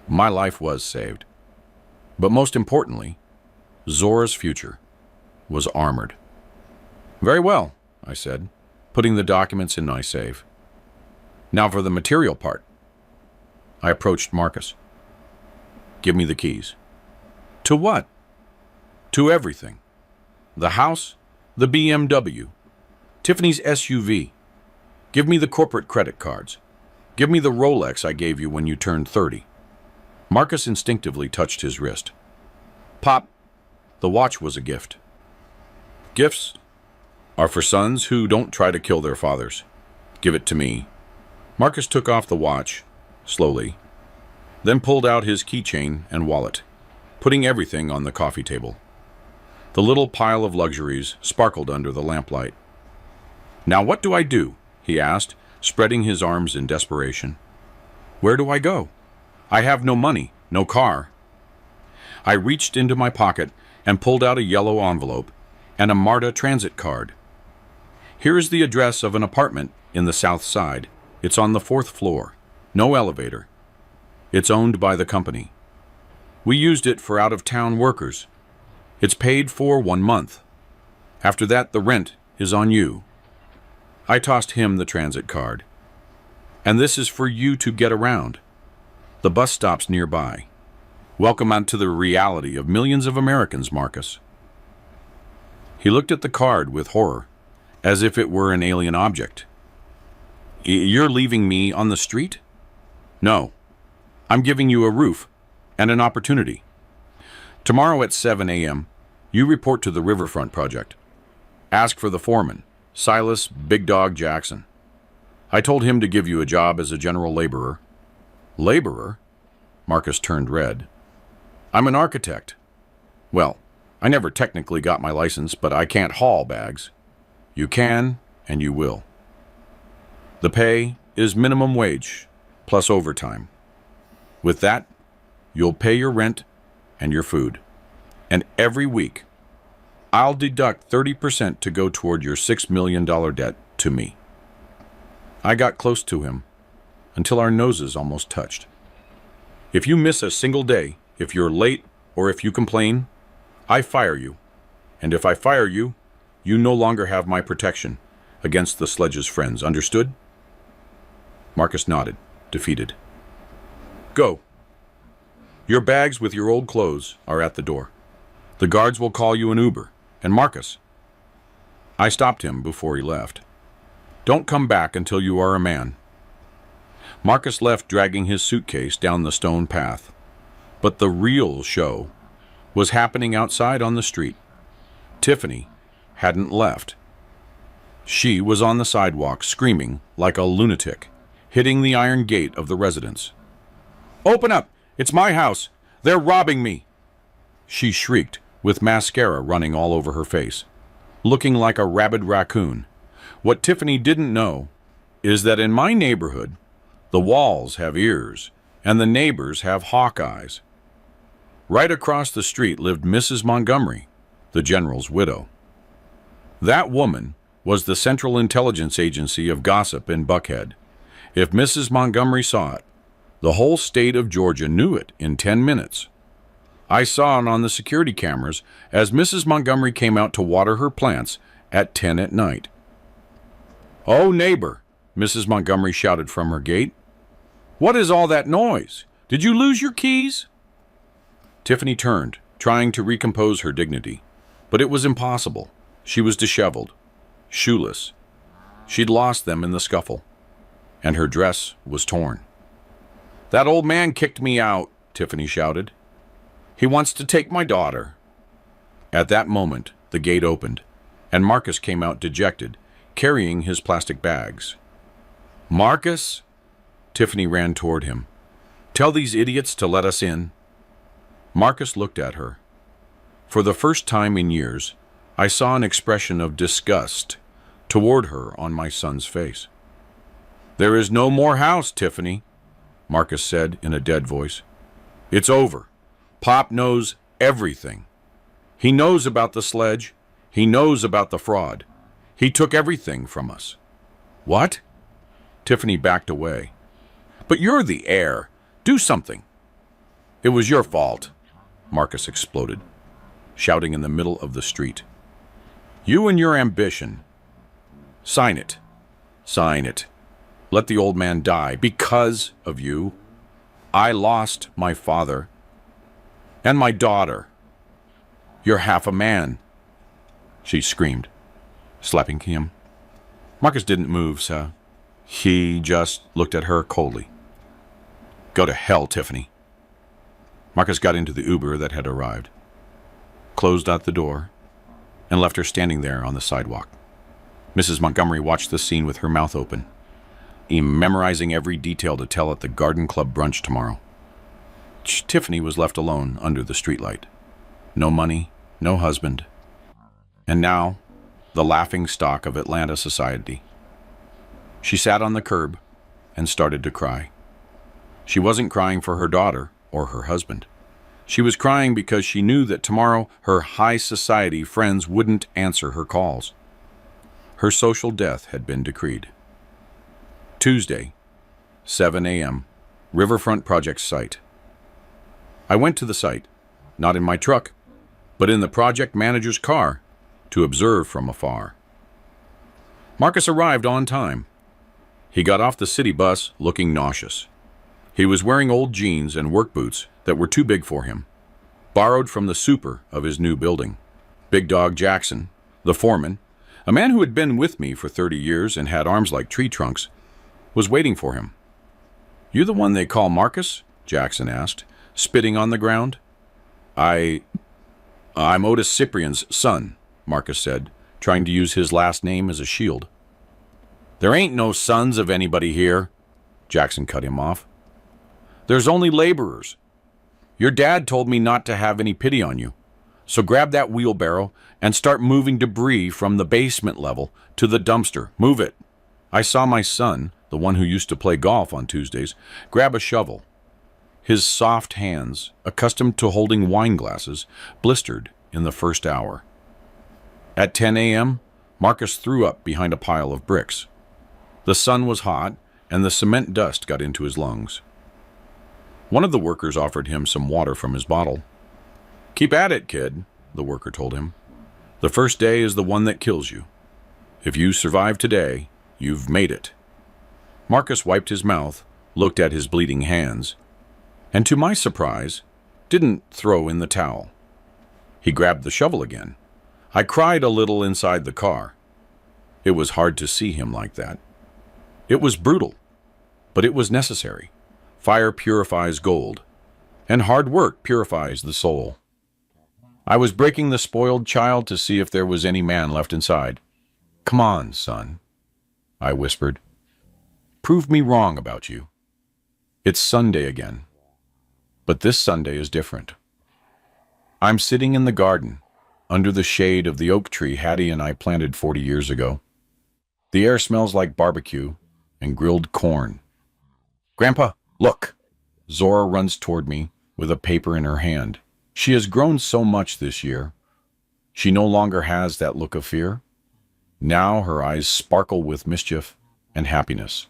My life was saved. But most importantly, Zora's future was armored. Very well, I said, putting the documents in my safe. Now for the material part. I approached Marcus. Give me the keys. To what? To everything. The house, the BMW, Tiffany's SUV. Give me the corporate credit cards. Give me the Rolex I gave you when you turned 30. Marcus instinctively touched his wrist. Pop, the watch was a gift. Gifts are for sons who don't try to kill their fathers. Give it to me. Marcus took off the watch, slowly, then pulled out his keychain and wallet, putting everything on the coffee table. The little pile of luxuries sparkled under the lamplight. Now what do I do? He asked, spreading his arms in desperation. Where do I go? I have no money, no car. I reached into my pocket and pulled out a yellow envelope and a MARTA transit card. Here is the address of an apartment in the South Side. It's on the 4th floor. No elevator. It's owned by the company. We used it for out-of-town workers. It's paid for 1 month. After that, the rent is on you. I tossed him the transit card. And this is for you to get around. The bus stops nearby. Welcome out to the reality of millions of Americans, Marcus. He looked at the card with horror, as if it were an alien object. You're leaving me on the street? No. I'm giving you a roof and an opportunity. Tomorrow at 7 a.m., you report to the Riverfront Project. Ask for the foreman, Silas Big Dog Jackson. I told him to give you a job as a general laborer. Laborer? Marcus turned red. I'm an architect. Well, I never technically got my license, but I can't haul bags. You can, and you will. The pay is minimum wage, plus overtime. With that, you'll pay your rent and your food. And every week, I'll deduct 30% to go toward your $6 million debt to me. I got close to him until our noses almost touched. If you miss a single day, if you're late, or if you complain, I fire you. And if I fire you, you no longer have my protection against the Sledge's friends. Understood? Marcus nodded, defeated. Go. Your bags with your old clothes are at the door. The guards will call you an Uber. And Marcus. I stopped him before he left. Don't come back until you are a man. Marcus left, dragging his suitcase down the stone path. But the real show was happening outside on the street. Tiffany hadn't left. She was on the sidewalk, screaming like a lunatic, hitting the iron gate of the residence. Open up! It's my house! They're robbing me! She shrieked, with mascara running all over her face, looking like a rabid raccoon. What Tiffany didn't know is that in my neighborhood, the walls have ears, and the neighbors have hawk eyes. Right across the street lived Mrs. Montgomery, the general's widow. That woman was the Central Intelligence Agency of gossip in Buckhead. If Mrs. Montgomery saw it, the whole state of Georgia knew it in 10 minutes. I saw it on the security cameras as Mrs. Montgomery came out to water her plants at 10 at night. "Oh, neighbor," Mrs. Montgomery shouted from her gate. "What is all that noise? Did you lose your keys?" Tiffany turned, trying to recompose her dignity, but it was impossible. She was disheveled, shoeless. She'd lost them in the scuffle, and her dress was torn. "That old man kicked me out," Tiffany shouted. "He wants to take my daughter." At that moment, the gate opened, and Marcus came out dejected, carrying his plastic bags. "Marcus?" Tiffany ran toward him. "Tell these idiots to let us in." Marcus looked at her. For the first time in years, I saw an expression of disgust toward her on my son's face. "There is no more house, Tiffany," Marcus said in a dead voice. "It's over. Pop knows everything. He knows about the sledge. He knows about the fraud. He took everything from us." "What?" Tiffany backed away. "But you're the heir. Do something." "It was your fault," Marcus exploded, shouting in the middle of the street. "You and your ambition. Sign it. Sign it. Let the old man die. Because of you, I lost my father and my daughter. You're half a man," she screamed, slapping him. Marcus didn't move, so he just looked at her coldly. "Go to hell, Tiffany." Marcus got into the Uber that had arrived, closed out the door, and left her standing there on the sidewalk. Mrs. Montgomery watched the scene with her mouth open, memorizing every detail to tell at the Garden Club brunch tomorrow. Tiffany was left alone under the streetlight. No money, no husband, and now the laughing stock of Atlanta society. She sat on the curb and started to cry. She wasn't crying for her daughter or her husband. She was crying because she knew that tomorrow her high society friends wouldn't answer her calls. Her social death had been decreed. Tuesday, 7 a.m., Riverfront Project site. I went to the site, not in my truck, but in the project manager's car, to observe from afar. Marcus arrived on time. He got off the city bus looking nauseous. He was wearing old jeans and work boots that were too big for him, borrowed from the super of his new building. Big Dog Jackson, the foreman, a man who had been with me for 30 years and had arms like tree trunks, was waiting for him. "You the one they call Marcus?" Jackson asked, spitting on the ground. I'm Otis Cyprian's son," Marcus said, trying to use his last name as a shield. "There ain't no sons of anybody here," Jackson cut him off. "There's only laborers. Your dad told me not to have any pity on you, so grab that wheelbarrow and start moving debris from the basement level to the dumpster. Move it." I saw my son, the one who used to play golf on Tuesdays, grab a shovel. His soft hands, accustomed to holding wine glasses, blistered in the first hour. At 10 a.m., Marcus threw up behind a pile of bricks. The sun was hot, and the cement dust got into his lungs. One of the workers offered him some water from his bottle. "Keep at it, kid," the worker told him. "The first day is the one that kills you. If you survive today, you've made it." Marcus wiped his mouth, looked at his bleeding hands, and to my surprise, didn't throw in the towel. He grabbed the shovel again. I cried a little inside the car. It was hard to see him like that. It was brutal, but it was necessary. Fire purifies gold, and hard work purifies the soul. I was breaking the spoiled child to see if there was any man left inside. "Come on, son," I whispered. "Prove me wrong about you." It's Sunday again, but this Sunday is different. I'm sitting in the garden, under the shade of the oak tree Hattie and I planted 40 years ago. The air smells like barbecue and grilled corn. "Grandpa, look!" Zora runs toward me with a paper in her hand. She has grown so much this year. She no longer has that look of fear. Now her eyes sparkle with mischief and happiness.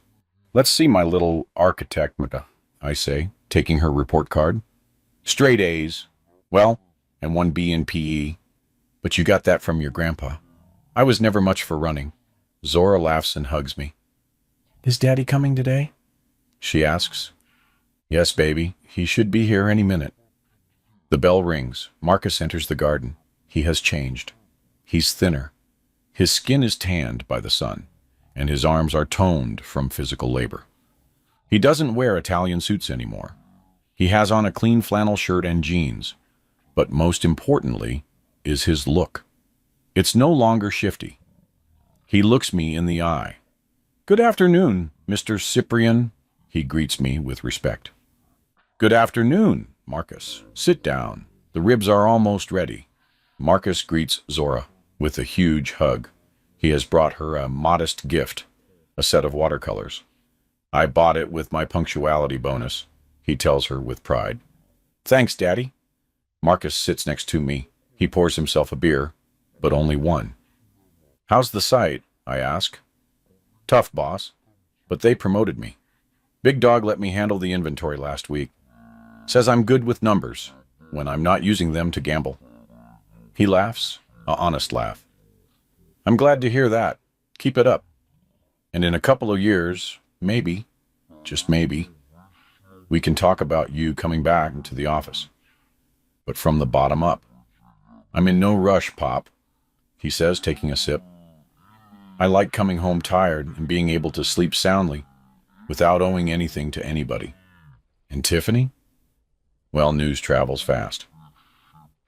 "Let's see my little architect," I say, taking her report card. "Straight A's. Well, and 1 B in PE. But you got that from your grandpa. I was never much for running." Zora laughs and hugs me. "Is Daddy coming today?" she asks. "Yes, baby. He should be here any minute." The bell rings. Marcus enters the garden. He has changed. He's thinner. His skin is tanned by the sun, and his arms are toned from physical labor. He doesn't wear Italian suits anymore. He has on a clean flannel shirt and jeans, but most importantly is his look. It's no longer shifty. He looks me in the eye. "Good afternoon, Mr. Cyprian," he greets me with respect. "Good afternoon, Marcus. Sit down. The ribs are almost ready." Marcus greets Zora with a huge hug. He has brought her a modest gift, a set of watercolors. "I bought it with my punctuality bonus," he tells her with pride. "Thanks, Daddy." Marcus sits next to me. He pours himself a beer, but only one. "How's the site?" I ask. "Tough, boss, but they promoted me. Big Dog let me handle the inventory last week. Says I'm good with numbers when I'm not using them to gamble." He laughs, an honest laugh. "I'm glad to hear that. Keep it up. And in a couple of years, maybe, just maybe, we can talk about you coming back into the office. But from the bottom up." "I'm in no rush, Pop," he says, taking a sip. "I like coming home tired and being able to sleep soundly without owing anything to anybody." "And Tiffany?" "Well, news travels fast.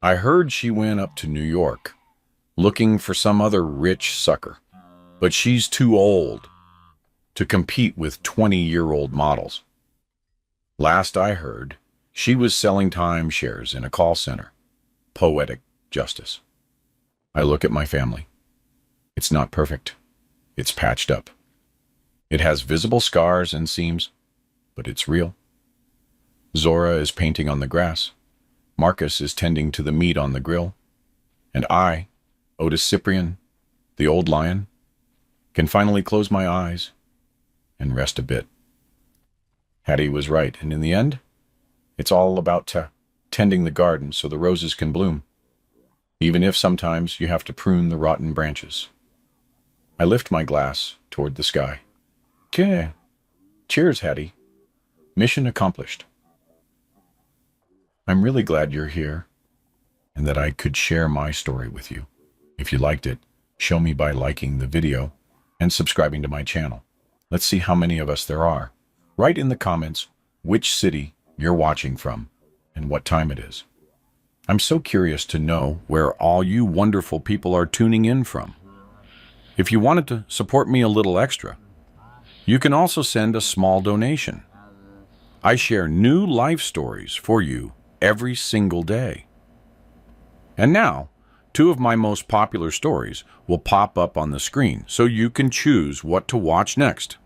I heard she went up to New York, looking for some other rich sucker. But she's too old to compete with 20-year-old models. Last I heard, she was selling timeshares in a call center. Poetic justice." I look at my family. It's not perfect. It's patched up. It has visible scars and seams, but it's real. Zora is painting on the grass. Marcus is tending to the meat on the grill. And I, Otis Cyprian, the old lion, can finally close my eyes and rest a bit. Hattie was right, and in the end, it's all about tending the garden so the roses can bloom, even if sometimes you have to prune the rotten branches. I lift my glass toward the sky. Okay. Cheers, Hattie. Mission accomplished. I'm really glad you're here and that I could share my story with you. If you liked it, show me by liking the video and subscribing to my channel. Let's see how many of us there are. Write in the comments which city you're watching from and what time it is. I'm so curious to know where all you wonderful people are tuning in from. If you wanted to support me a little extra, you can also send a small donation. I share new life stories for you every single day. And now, 2 of my most popular stories will pop up on the screen so you can choose what to watch next.